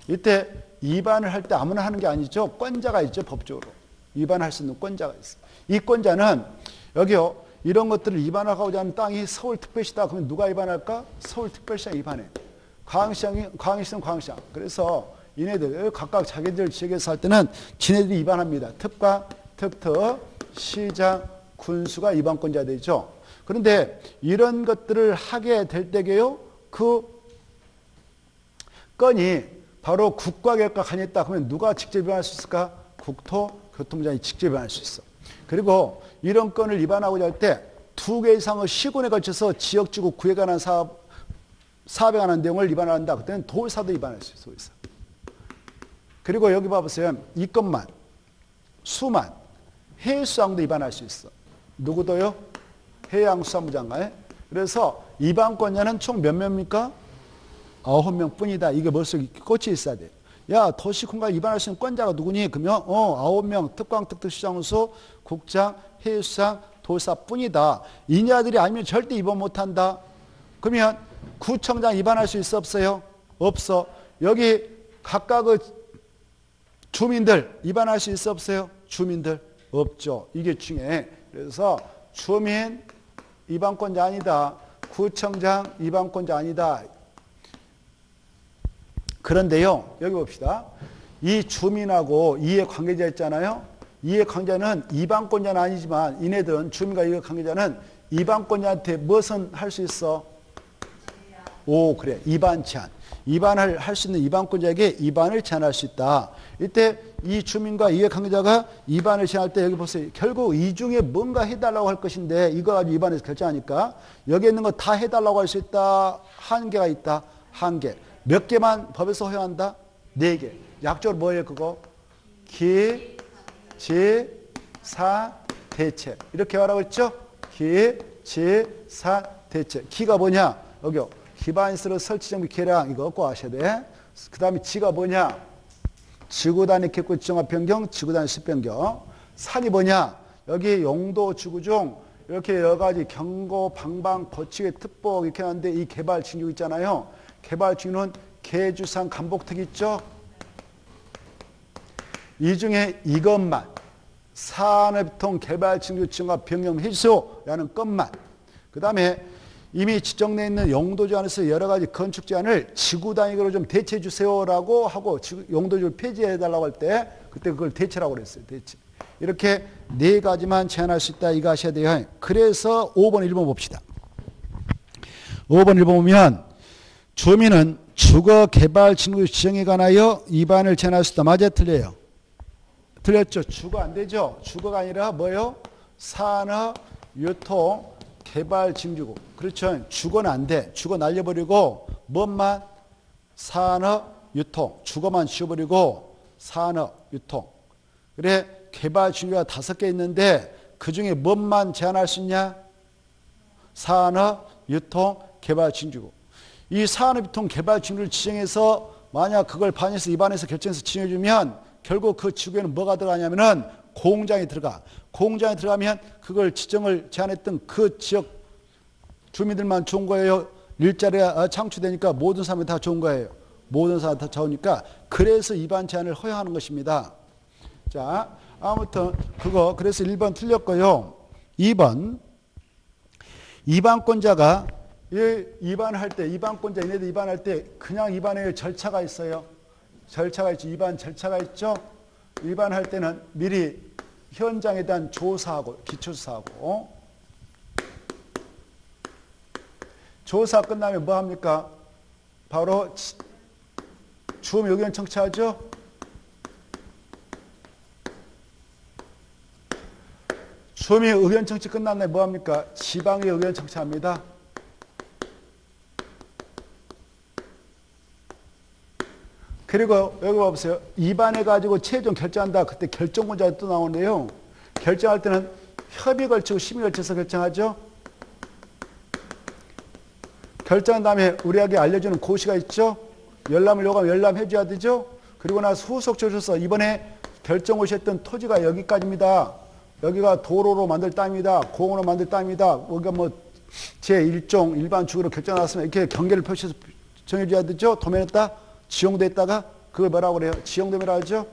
이때 위반을 할 때 아무나 하는 게 아니죠. 권자가 있죠. 법적으로. 위반할 수 있는 권자가 있어요. 이 권자는 여기요. 이런 것들을 위반하고자 하는 땅이 서울특별시다. 그러면 누가 위반할까? 서울특별시장 위반해. 광시는 광시장. 그래서 이네들 각각 자기들 지역에서 할 때는 지네들이 위반합니다. 특과, 특특, 시장, 군수가 위반권자 되죠. 그런데 이런 것들을 하게 될 때게요. 그 건이 바로 국가계획과 관여했다. 그러면 누가 직접 위반할 수 있을까? 국토교통부장이 직접 위반할 수 있어. 그리고 이런 건을 위반하고자 할 때 2개 이상의 시군에 걸쳐서 지역지구 구에 관한 사업에 관한 내용을 위반한다. 그때는 도의사도 위반할 수 있어요. 도의사. 그리고 여기 봐보세요. 이 건만, 수만, 해수장도 위반할 수 있어. 누구도요? 해양수산부 장관. 그래서 위반권자는 총 몇 명입니까? 9명 뿐이다. 이게 머릿속에 꽂혀 있어야 돼. 야, 도시군관 위반할 수 있는 권자가 누구니? 그러면 9명 특광, 특특시장소, 국장, 해수장, 도사 뿐이다. 이냐들이 아니면 절대 위반 못한다. 그러면 구청장 위반할 수 있어 없어요? 없어. 여기 각각의 주민들 위반할 수 있어 없어요? 주민들 없죠. 이게 중요해. 그래서 주민 위반권자 아니다. 구청장 위반권자 아니다. 그런데요. 여기 봅시다. 이 주민하고 이해관계자 있잖아요. 이해관계자는 위반권자는 아니지만 이네들은 주민과 이해관계자는 위반권자한테 무엇은 할 수 있어? 오, 그래. 위반 제한. 위반을 할 수 있는 위반권자에게 위반을 제한할 수 있다. 이때 이 주민과 이해관계자가 위반을 제한할 때 여기 보세요. 결국 이 중에 뭔가 해달라고 할 것인데 이거 가지고 위반해서 결정하니까 여기 있는 거 다 해달라고 할 수 있다. 한계가 있다. 한계. 몇 개만 법에서 허용한다? 4개. 약적으로 뭐예요 그거? 기, 지, 사, 대체. 이렇게 말하고 있죠? 기, 지, 사, 대체. 기가 뭐냐? 여기요. 기반시설 설치정비 계량 이거 꼭 아셔야 돼. 그 다음에 지가 뭐냐? 지구단위 객구 지정화 변경, 지구단위 습 변경. 산이 뭐냐? 여기 용도 지구 중 이렇게 여러 가지 경고, 방방, 거치개, 특복 이렇게 하는데 이 개발 징유 있잖아요. 개발 징유는 계주산 간복특 있죠? 이 중에 이것만 산업통 개발 징유 지정화 변경해 주세요라는 것만. 그 다음에 이미 지정되어 있는 용도 제한에서 여러 가지 건축 제한을 지구 단위로 좀 대체해 주세요라고 하고 용도를 폐지해 달라고 할 때 그때 그걸 대체라고 그랬어요. 대체. 이렇게 4가지만 제한할 수 있다. 이거 하셔야 돼요. 그래서 5번 1번 봅시다. 5번 1번 보면 주민은 주거 개발 징후 지정에 관하여 위반을 제한할 수 있다. 맞아요? 틀려요? 틀렸죠? 주거 안 되죠? 주거가 아니라 뭐예요? 산업, 유통, 개발 징주구. 그렇죠. 주거는 안 돼. 주거 날려버리고 뭐만? 산업, 유통. 주거만 지워버리고 산업, 유통. 그래 개발 징주구가 5개 있는데 그중에 뭐만 제한할 수 있냐? 산업, 유통, 개발 징주구. 이 산업, 유통, 개발 징주구를 지정해서 만약 그걸 반영해서 위반해서 결정해서 지정해주면 결국 그 지구에는 뭐가 들어가냐면은 공장이 들어가. 공장에 들어가면 그걸 지정을 제한했던 그 지역 주민들만 좋은 거예요? 일자리가 창출되니까 모든 사람이 다 좋은 거예요. 모든 사람이 다 좋으니까 그래서 위반 제한을 허용하는 것입니다. 자, 아무튼 그거 그래서 1번 틀렸고요. 2번 위반권자가 위반할 때 위반권자 얘네들 위반할 때 그냥 위반해요. 절차가 있어요. 절차가 있죠. 위반 절차가 있죠. 위반할 때는 미리 현장에 대한 조사하고 기초조사하고 조사 끝나면 뭐 합니까? 바로 주민 의견 청취하죠. 주민 의견 청취 끝난 날 뭐 합니까? 지방의 의견 청취합니다. 그리고 여기 봐보세요. 위반해가지고 최종 결정한다. 그때 결정권자가 또 나오는데요. 결정할 때는 협의 걸치고 심의 걸쳐서 결정하죠. 결정한 다음에 우리에게 알려주는 고시가 있죠. 열람을 요구하면 열람해줘야 되죠. 그리고 나서 후속 조서서 이번에 결정 오셨던 토지가 여기까지입니다. 여기가 도로로 만들 땅입니다. 공원으로 만들 땅입니다. 여기가 뭐 제1종 일반 주거로 결정 나왔으면 이렇게 경계를 펼쳐서 정해줘야 되죠. 도면했다. 지용도했다가 그걸 뭐라고 그래요? 지용도면이라고 하죠.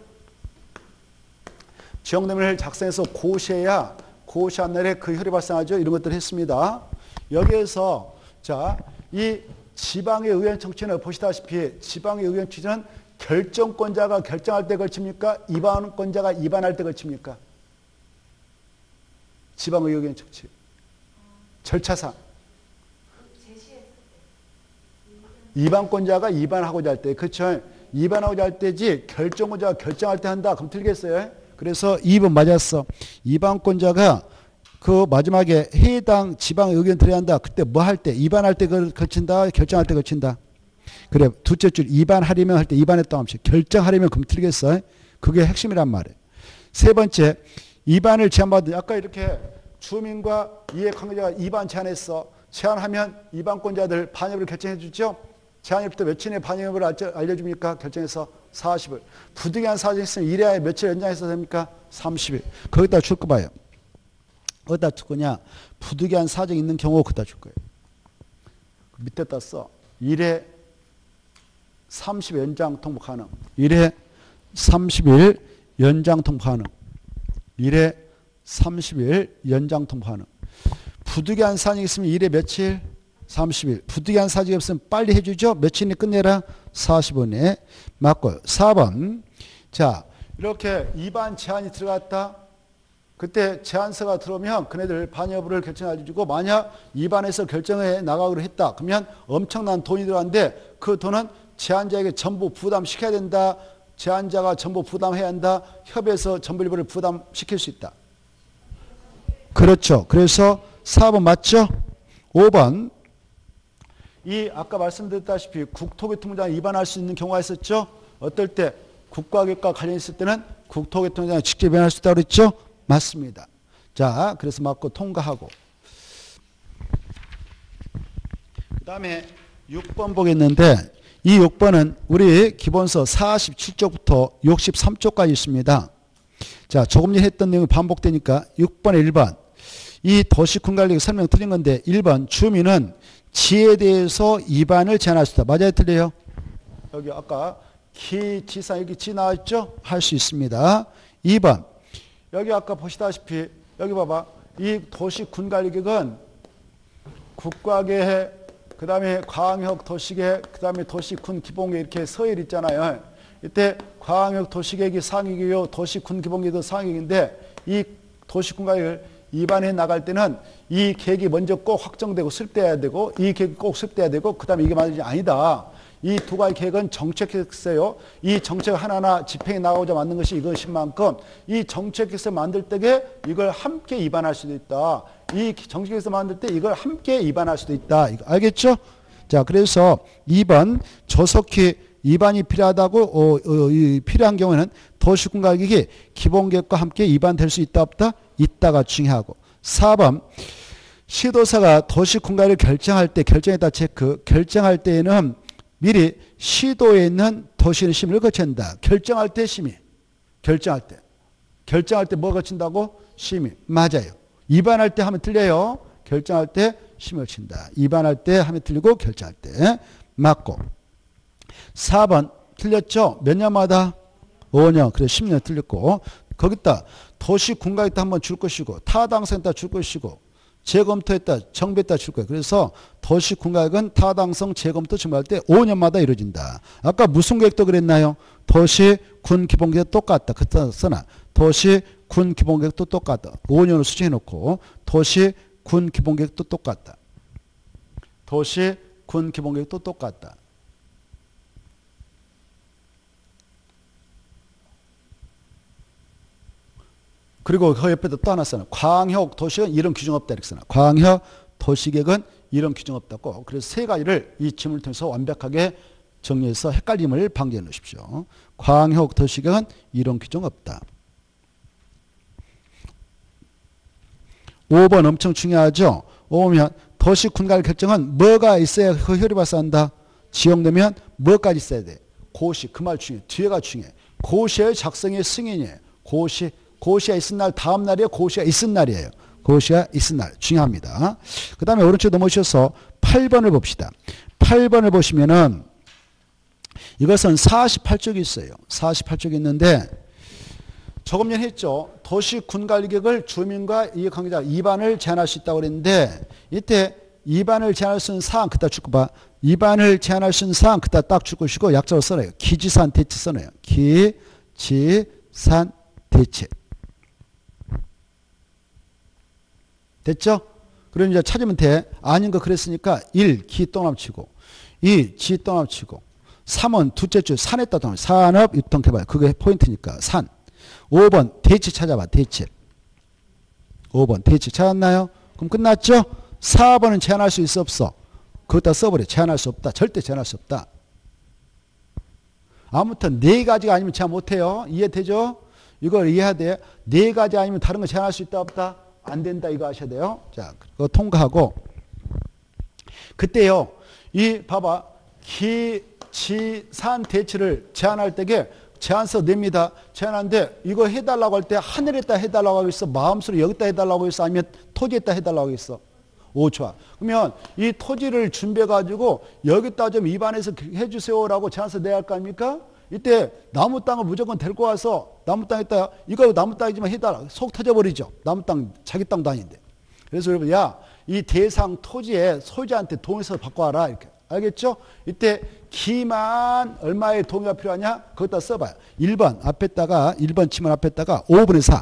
지용도면을 작성해서 고시해야 고시한 날에 그 혈이 발생하죠. 이런 것들을 했습니다. 여기에서 자, 이 지방의 의견 청취는 보시다시피 지방의 의견 청취는 결정권자가 결정할 때 걸칩니까? 위반권자가 위반할 때 걸칩니까? 지방의 의견 청취. 절차상. 위반권자가 위반하고자 할 때, 그렇죠? 위반하고자 할 때지 결정권자가 결정할 때 한다. 그럼 틀리겠어요? 그래서 2번 맞았어. 위반권자가 그 마지막에 해당 지방의 의견 들어야 한다. 그때 뭐 할 때? 위반할 때 걸친다. 결정할 때 걸친다. 그래. 둘째 줄 위반하려면 할 때 위반했다고 하면 결정하려면 그럼 틀리겠어? 그게 핵심이란 말이에요. 세 번째, 위반을 제한받은 아까 이렇게 주민과 이해관계자가 위반 제한했어. 제한하면 위반권자들 반협을 결정해 주죠. 제한일부터 며칠 내에 반협을 알려줍니까? 결정해서 40일. 부득이한 사정이 있으면 1회 며칠 연장해서 됩니까? 30일. 거기다 줄 거 봐요. 어디다 줄 거냐? 부득이한 사정이 있는 경우 그다 줄 거예요. 밑에다 써. 1회 30일 연장 통보 가능. 1회 30일 연장 통보 가능. 1회 30일 연장 통보 가능. 부득이한 사정이 있으면 1회 며칠? 30일. 부득이한 사정이 없으면 빨리 해주죠. 며칠 내에 끝내라. 40원에 맞고요. 4번. 자, 이렇게 위반 제한이 들어갔다. 그때 제한서가 들어오면 그네들 반여부를 결정해주고 만약 위반해서 결정해 나가기로 했다. 그러면 엄청난 돈이 들어갔는데 그 돈은 제한자에게 전부 부담시켜야 된다. 제한자가 전부 부담해야 한다. 협의해서 전부 일부를 부담시킬 수 있다. 그렇죠. 그래서 4번 맞죠? 5번. 이 아까 말씀드렸다시피 국토교통부장 위반할 수 있는 경우가 있었죠. 어떨 때 국가교육과 관련 있을 때는 국토교통부장이 직접 위반할 수 있다고 그랬죠. 맞습니다. 자, 그래서 맞고 통과하고. 그 다음에 6번 보겠는데 이 6번은 우리 기본서 47쪽부터 63쪽까지 있습니다. 자, 조금 전에 했던 내용이 반복되니까 6번에 1번. 이 도시군관리 설명 틀린 건데 1번 주민은 지에 대해서 위반을 제한할 수 있다. 맞아요? 틀려요? 여기 아까 기지상 여기 지 나왔죠? 할 수 있습니다. 2번. 여기 아까 보시다시피 여기 봐봐. 이 도시군관리局은 국가계획, 그 다음에 광역 도시계획, 그 다음에 도시군 기본계획 이렇게 서열 있잖아요. 이때 광역 도시계획이 상위이고요. 도시군 기본계획도 상위인데 이 도시군관리를 위반해 나갈 때는 이 계획이 먼저 꼭 확정되고 수립돼야 되고 이 계획이 꼭 수립돼야 되고 그 다음에 이게 맞는지 아니다. 이 두 가지 계획은 정책했어요. 이 정책 하나하나 집행해 나가고자 만든 것이 이것인 만큼 이 정책에서 만들 때에 이걸 함께 위반할 수도 있다. 이 정책에서 만들 때 이걸 함께 위반할 수도 있다. 이거 알겠죠? 자, 그래서 2번 조속히 위반이 필요하다고 필요한 경우에는 도시군관리局기본계획과 함께 위반될 수 있다 없다? 있다가 중요하고. 4번 시도사가 도시군관리를 결정할 때 결정했다 체크. 결정할 때에는 미리 시도에 있는 도시는 심의를 거친다. 결정할 때 심의. 결정할 때. 결정할 때 뭐 거친다고? 심의. 맞아요. 위반할 때 하면 틀려요. 결정할 때 힘을 친다. 입안할 때 함이 틀리고 결제할 때 맞고. 4번 틀렸죠? 몇 년마다? 5년. 그래 10년 틀렸고. 거기다 도시 군가에다 한번 줄 것이고 타당성에다 줄 것이고 재검토했다 정비했다 줄 거예요. 그래서 도시 군가액은 타당성 재검토 정비할 때 5년마다 이루어진다. 아까 무슨 계획도 그랬나요? 도시 군 기본계획 똑같다. 그때 써놔. 도시 군 기본계획도 똑같다. 5년을 수정해놓고 도시 군 기본계획도 똑같다. 도시 군 기본계획도 똑같다. 그리고 그 옆에도 또 하나 써놔. 광역 도시는 이런 규정 없다. 이렇게 써놔. 광역 도시계획은 이런 규정 없다고. 그래서 세 가지를 이 지문을 통해서 완벽하게 정리해서 헷갈림을 방지해 놓으십시오. 광역 도시계획은 이런 규정 없다. 5번 엄청 중요하죠. 5번 도시 군갈 결정은 뭐가 있어야 그 효력이 발생한다. 지역내면 뭐까지 있어야 돼. 고시. 그 말 중요해. 뒤에가 중요해. 고시의 작성의 승인이에요. 고시가 있은 날 다음 날이에요. 고시가 있은 날이에요. 고시가 있은 날. 중요합니다. 그 다음에 오른쪽 넘어오셔서 8번을 봅시다. 8번을 보시면은 이것은 48쪽이 있어요. 48쪽이 있는데 조금 전에 했죠. 도시 군관리계획을 주민과 이해관계자 입안을 제한할 수 있다고 그랬는데 이때 입안을 제한할 수 있는 사항 그따 줄 거 봐. 입안을 제한할 수 있는 사항 그따 딱 줄 것이고 약자로 써놔요. 기지산 대치 써놔요. 기지산 대치. 됐죠? 그럼 이제 찾으면 돼. 아닌 거 그랬으니까 1. 기 똥남치고 2. 지 똥남치고 3은 둘째 줄 산에다 똥 산업 유통개발 그게 포인트니까 산. 5번 대치 찾아봐. 대치. 5번 대치 찾았나요? 그럼 끝났죠? 4번은 제한할 수 있어 없어? 그것다 써버려. 제한할 수 없다. 절대 제한할 수 없다. 아무튼 네 가지가 아니면 제한 못해요. 이해되죠? 이걸 이해해야 돼. 네 가지 아니면 다른 거 제한할 수 있다 없다? 안 된다 이거 하셔야 돼요. 자, 그거 통과하고 그때요. 이 봐봐. 기, 지, 산, 대치를 제한할 때게 제한서 냅니다. 제한하는데 이거 해달라고 할 때 하늘에다 해달라고 하고 있어. 마음속으로 여기다 해달라고 했어. 아니면 토지에다 해달라고 하고 있어. 오, 좋아. 그러면 이 토지를 준비해가지고 여기다 좀 입안해서 해주세요라고 제한서 내야 할 거 아닙니까? 이때 나무 땅을 무조건 데리고 와서 나무 땅에다 이거 나무 땅이지만 해달라. 속 터져버리죠. 나무 땅 자기 땅도 아닌데. 그래서 여러분 이 대상 토지에 소유자한테 동의서 바꿔와라 이렇게. 알겠죠? 이때 기만 얼마의 동의가 필요하냐? 거기다 써봐요. 1번 앞에다가 1번 치면 앞에다가 5분의 4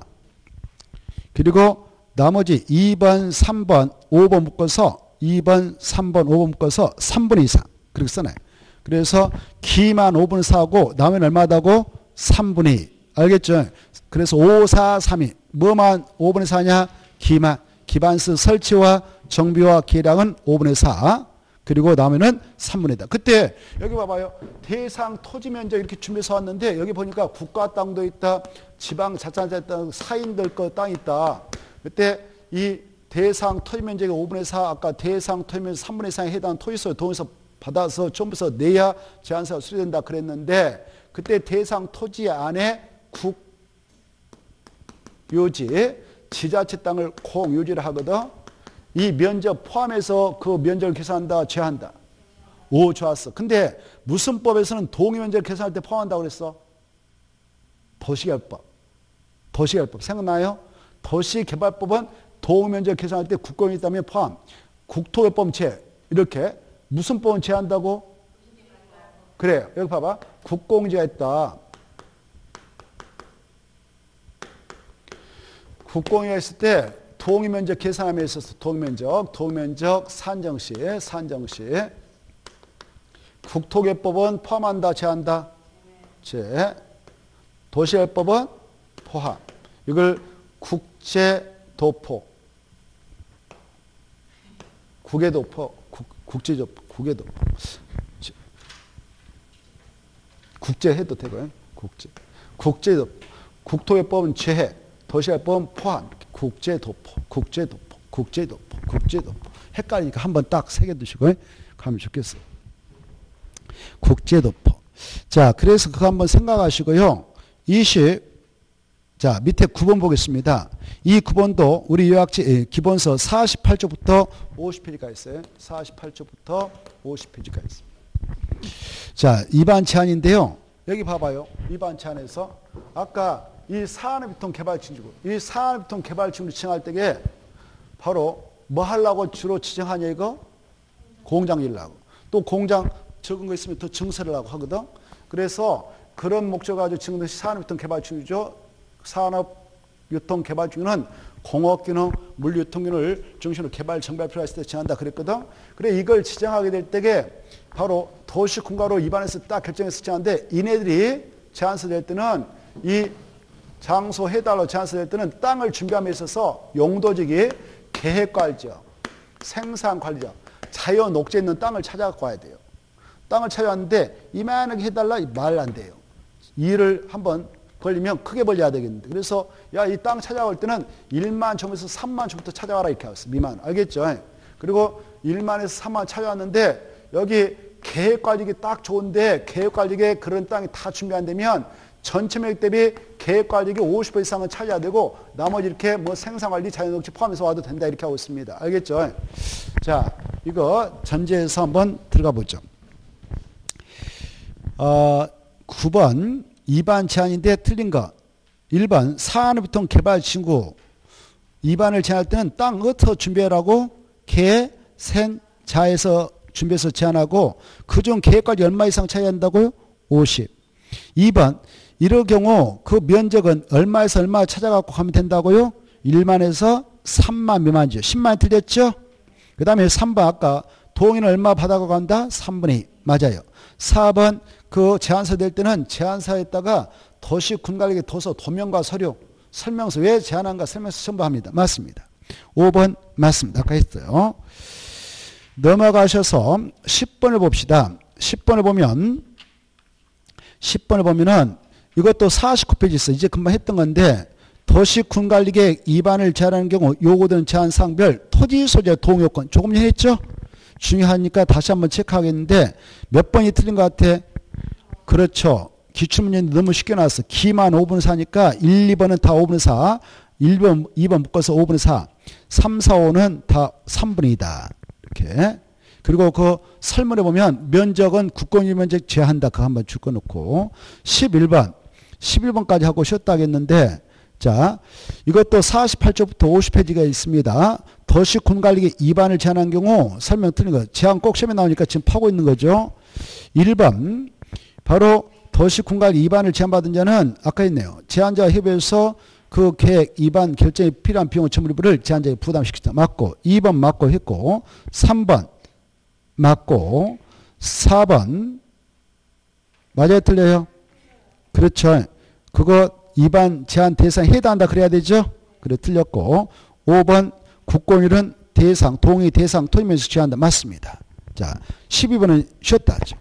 그리고 나머지 2번 3번 5번 묶어서 2번 3번 5번 묶어서 3분의 4 그렇게 써놔요. 그래서 기만 5분의 4고 나머지는 얼마다고? 3분의 2 알겠죠? 그래서 5, 4, 3, 2 뭐만 5분의 4냐? 기만 기반스 설치와 정비와 계량은 5분의 4 그리고 나머지는 3분의 2다. 그때 여기 봐봐요. 대상 토지 면적 이렇게 준비해서 왔는데 여기 보니까 국가 땅도 있다. 지방자치단체 땅 사인들 거 땅 있다. 그때 이 대상 토지 면적의 5분의 4 아까 대상 토지 면적 3분의 4에 해당하는 토지소 동의서 받아서 전부서 내야 제한서가 수리된다 그랬는데 그때 대상 토지 안에 국유지 지자체 땅을 공유지를 하거든. 이 면적 포함해서 그 면적을 계산한다, 제한한다. 오, 좋았어. 근데 무슨 법에서는 동의 면적을 계산할 때 포함한다고 그랬어? 도시개발법. 도시개발법. 생각나요? 도시개발법은 동의 면적을 계산할 때 국공이 있다면 포함. 국토개법은 제. 이렇게. 무슨 법은 제한다고? 그래요. 여기 봐봐. 국공지가 있다. 국공지가 있을 때 동의면적 계산함에 있어서 동의면적 산정시 국토개법은 포함한다 제한다? 제. 도시개발법은 포함. 이걸 국제도포 국외도포 국제도포 국외도포 국제해도 되고요. 국제도포 국토개법은 제해 도시개발법은 포함. 국제도포. 헷갈리니까 한번 딱 새겨두시고 가면 좋겠어요. 국제도포. 자, 그래서 그거 한번 생각하시고요. 자, 밑에 9번 보겠습니다. 이 9번도 우리 요약지 기본서 48쪽부터 50페이지가 있어요. 48쪽부터 50페이지가 있습니다. 자, 2반 제안인데요. 여기 봐봐요. 2반 제안에서 아까 이 산업유통 개발지구, 이 산업유통 개발지구를 지정할 때에 바로 뭐 하려고 주로 지정하냐 이거? 공장 일라고. 또 공장 적은 거 있으면 더 증설을 하고 하거든. 그래서 그런 목적 가지고 지정된 산업유통 개발지구죠. 산업유통개발지구는 공업기능, 물류통기능을 중심으로 개발 정비할 필요가 있을 때 지정한다 그랬거든. 그래 이걸 지정하게 될 때에 바로 도시군가로 입안해서 딱 결정해서 지정하는데 이네들이 제안서 될 때는 이 장소 해달라고 제안서 될 때는 땅을 준비함에 있어서 용도직이 계획관리죠. 생산관리죠. 자연 녹지 있는 땅을 찾아갖고 와야 돼요. 땅을 찾아왔는데 이만하게 해달라 말 안 돼요. 일을 한번 벌리면 크게 벌려야 되겠는데. 그래서 야, 이 땅 찾아올 때는 1만 점에서 3만 점부터 찾아와라 이렇게 하였어. 미만. 알겠죠? 그리고 1만에서 3만 찾아왔는데 여기 계획관리기 딱 좋은데 계획관리기에 그런 땅이 다 준비 안 되면 전체 면적 대비 계획관리기 50% 이상은 차지해야 되고 나머지 이렇게 뭐 생산관리, 자연녹지 포함해서 와도 된다 이렇게 하고 있습니다. 알겠죠? 자, 이거 전제해서 한번 들어가 보죠. 9번 2반 제안인데 틀린 거. 1번 산업유통 개발지구 2반을 제안할 때는 땅 어디서 준비하라고? 개, 생, 자에서 준비해서 제안하고 그중 계획까지 얼마 이상 차이야 한다고요? 50. 2번 이럴 경우 그 면적은 얼마에서 얼마 찾아갖고 가면 된다고요? 1만에서 3만 미만이죠. 10만이 틀렸죠? 그 다음에 3번 아까 동의는 얼마 받아가고 간다? 3분의 2. 맞아요. 4번 그 제안서 될 때는 제안서에다가 도시군관리계 도서 도면과 서류 설명서 왜 제안한가 설명서 첨부합니다. 맞습니다. 5번 맞습니다. 아까 했어요. 넘어가셔서 10번을 봅시다. 10번을 보면은 이것도 49페이지 있어요. 이제 금방 했던 건데 도시군관리계획 2반을 제안하는 경우 요구되는 제안사항별 토지 소재 동요건 조금 전에 했죠? 중요하니까 다시 한번 체크하겠는데 몇 번이 틀린 것 같아? 그렇죠. 기출문제는 너무 쉽게 나왔어. 기만 5분의 4니까 1, 2번은 다 5분의 4, 1번, 2번 묶어서 5분의 4, 3, 4, 5는 다 3분의 2다. 이렇게. 그리고 그 설문에 보면 면적은 국공유 면적 제한다. 그거 한번 줄거놓고 11번까지 하고 쉬었다 하겠는데 자, 이것도 48쪽부터 50페이지가 있습니다. 도시군관리계 2반을 제한한 경우 설명 틀린 거. 제한 꼭 시험에 나오니까 지금 파고 있는 거죠. 1번 바로 도시군관리 2반을 제한받은 자는 아까 있네요. 제한자와 협의해서 그 계획 2반 결정에 필요한 비용 전부를 제한자에게 부담시키다. 맞고 2번 맞고 했고 3번 맞고 4번 맞아요 틀려요? 그렇죠. 그거 2반 제한 대상에 해당한다 그래야 되죠? 그래 틀렸고 5번 국공유는 대상 동의 대상 토지면적 제한한다. 맞습니다. 자 12번은 쉬었다 하죠.